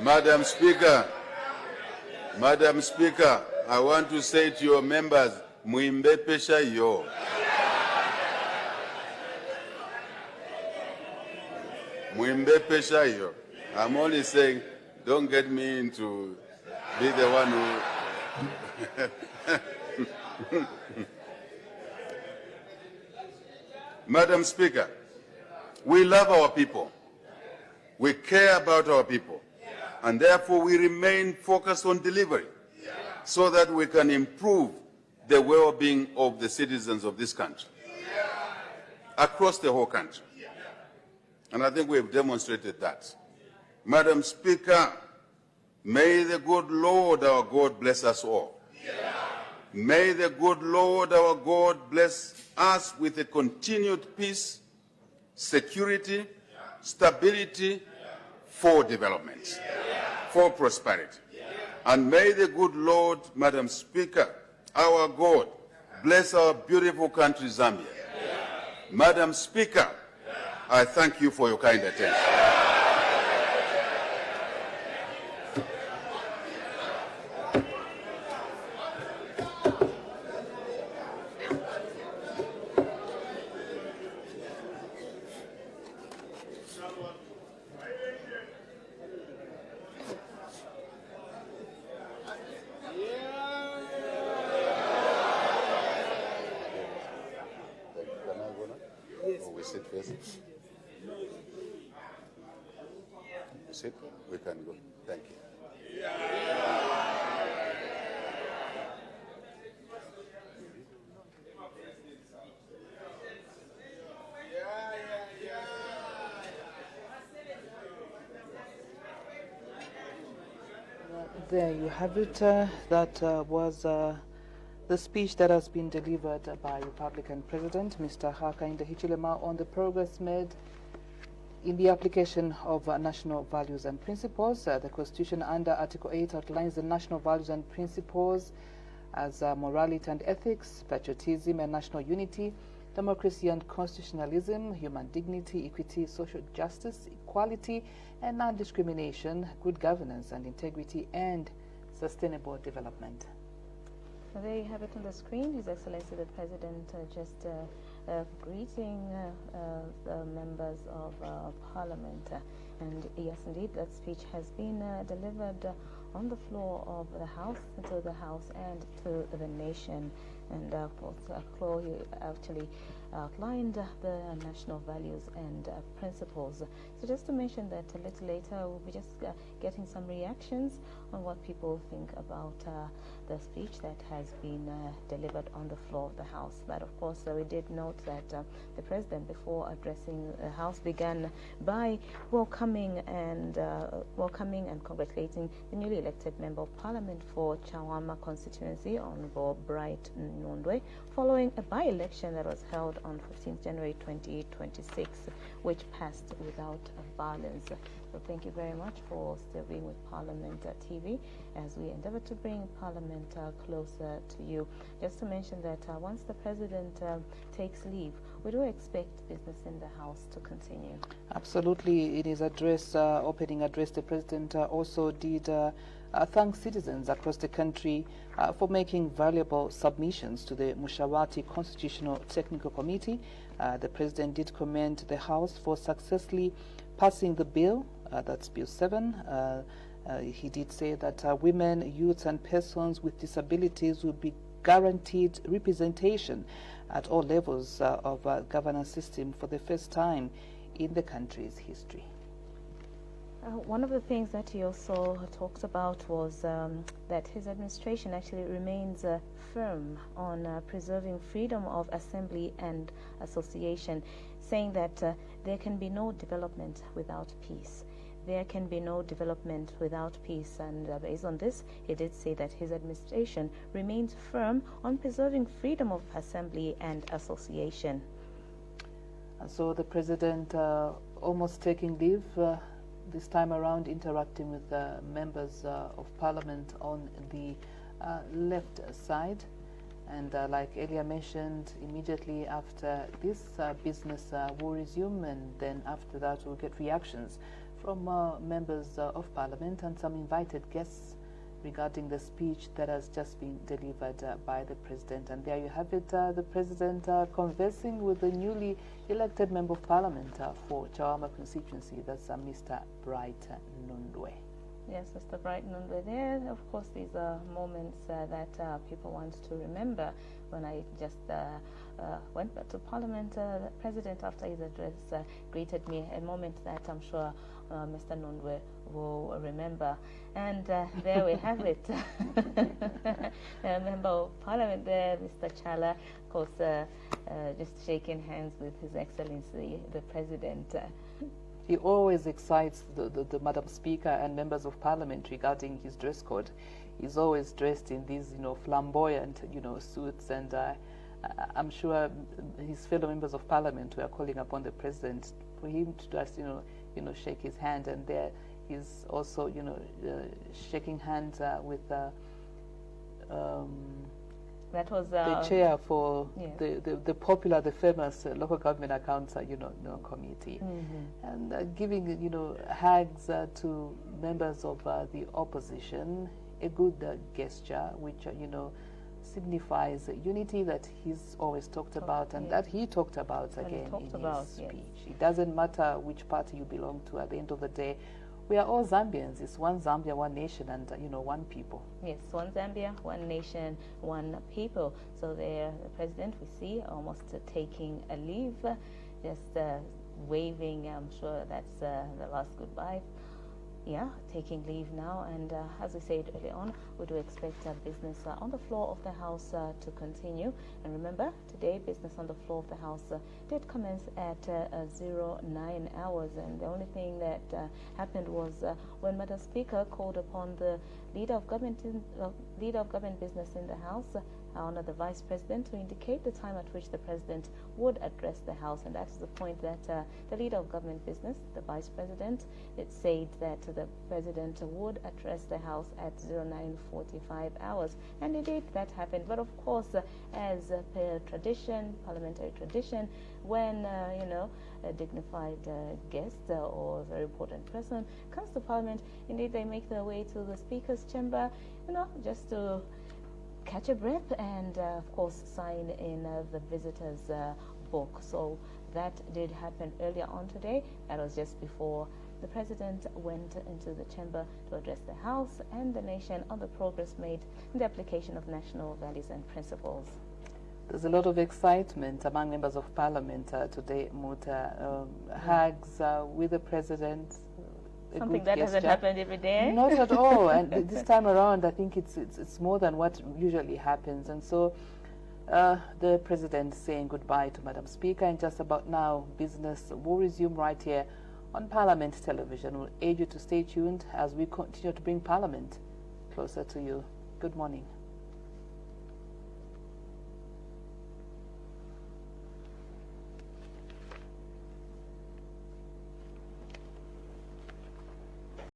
Madam Speaker, I want to say to your members, muimbe pesha yo. Muimbe pesha yo. I'm only saying, don't get me into be the one who... Madam Speaker, we love our people. We care about our people. And therefore, we remain focused on delivery so that we can improve the well-being of the citizens of this country, across the whole country. And I think we have demonstrated that. Madam Speaker, may the good Lord our God bless us all. May the good Lord our God bless us with a continued peace, security, stability for development, for prosperity. And may the good Lord, Madam Speaker, our God, bless our beautiful country, Zambia. Madam Speaker, I thank you for your kind attention. Sit first. Sit. We can go. Thank you. There you have it. That was the speech that has been delivered by Republican President Mr. Hakainde Hichilema on the progress made in the application of national values and principles. The Constitution under Article 8 outlines the national values and principles as morality and ethics, patriotism and national unity, democracy and constitutionalism, human dignity, equity, social justice, equality and non-discrimination, good governance and integrity, and sustainable development. So there you have it on the screen. His Excellency the President just greeting the members of Parliament. And yes, indeed, that speech has been delivered on the floor of the House, to the House and to the nation. And of course, he actually outlined the national values and principles. So just to mention that a little later we'll be just getting some reactions on what people think about the speech that has been delivered on the floor of the House. But of course we did note that the President, before addressing the House, began by welcoming and congratulating the newly elected Member of Parliament for Chawama constituency, Honorable Bright Nondwe, following a by-election that was held on 15th January 2026, which passed without violence. So thank you very much for still being with Parliament TV as we endeavor to bring Parliament closer to you. Just to mention that once the President takes leave, we do expect business in the House to continue. Absolutely. In his address, opening address, the President also did thank citizens across the country for making valuable submissions to the Mushawati Constitutional Technical Committee. The President did commend the House for successfully passing the bill, that's Bill 7. He did say that women, youths and persons with disabilities will be guaranteed representation at all levels of governance system for the first time in the country's history. One of the things that he also talked about was that his administration actually remains firm on preserving freedom of assembly and association, saying that there can be no development without peace. There can be no development without peace, and based on this, he did say that his administration remains firm on preserving freedom of assembly and association. And so the President almost taking leave, this time around interacting with members of Parliament on the left side. And like earlier mentioned, immediately after this business will resume, and then after that we'll get reactions from members of Parliament and some invited guests regarding the speech that has just been delivered by the President. And there you have it, the President conversing with the newly elected Member of Parliament for Chawama constituency, that's Mr. Bright Nondwe. Yes, Mr. Bright Nondwe there. Of course, these are moments that people want to remember. When I just went back to Parliament, the President, after his address, greeted me, a moment that I'm sure Mr. Nondwe will remember. And there we have it. Member of Parliament there, Mr. Chala, of course, just shaking hands with His Excellency, the President. He always excites the Madam Speaker and members of Parliament regarding his dress code. He's always dressed in these, flamboyant, suits, and I'm sure his fellow members of Parliament were calling upon the President for him to just, shake his hand, and there he's also, shaking hands with that was the chair for yes. the popular, the famous local government accounts, committee, and giving, hugs to members of the opposition, a good gesture, which, signifies unity that he's always talked about, and that he talked about again in his speech. Yes. It doesn't matter which party you belong to. At the end of the day, we are all Zambians. It's one Zambia, one nation, and one people. Yes, one Zambia, one nation, one people. So there, the President, we see almost taking a leave, just waving. I'm sure that's the last goodbye. Yeah, taking leave now, and as we said earlier on, we do expect business on the floor of the House to continue. And remember, today business on the floor of the House did commence at 09 hours, and the only thing that happened was when Madam Speaker called upon the leader of government business in the House, Honor the Vice President, to indicate the time at which the President would address the House, and that is the point that the leader of government business, the Vice President, it said that the President would address the House at 09:45 hours, and indeed that happened. But of course, as per tradition, parliamentary tradition, when a dignified guest or a very important person comes to Parliament, indeed they make their way to the Speaker's chamber, just to catch a breath and of course sign in the visitors book. So that did happen earlier on today. That was just before the President went into the chamber to address the House and the nation on the progress made in the application of national values and principles. There's a lot of excitement among members of parliament today, Muta. Hugs with the president. Something that hasn't happened every day. Not at all. And this time around, I think it's more than what usually happens. And so the president saying goodbye to Madam Speaker, and just about now, business will resume right here on Parliament Television. We'll urge you to stay tuned as we continue to bring Parliament closer to you. Good morning.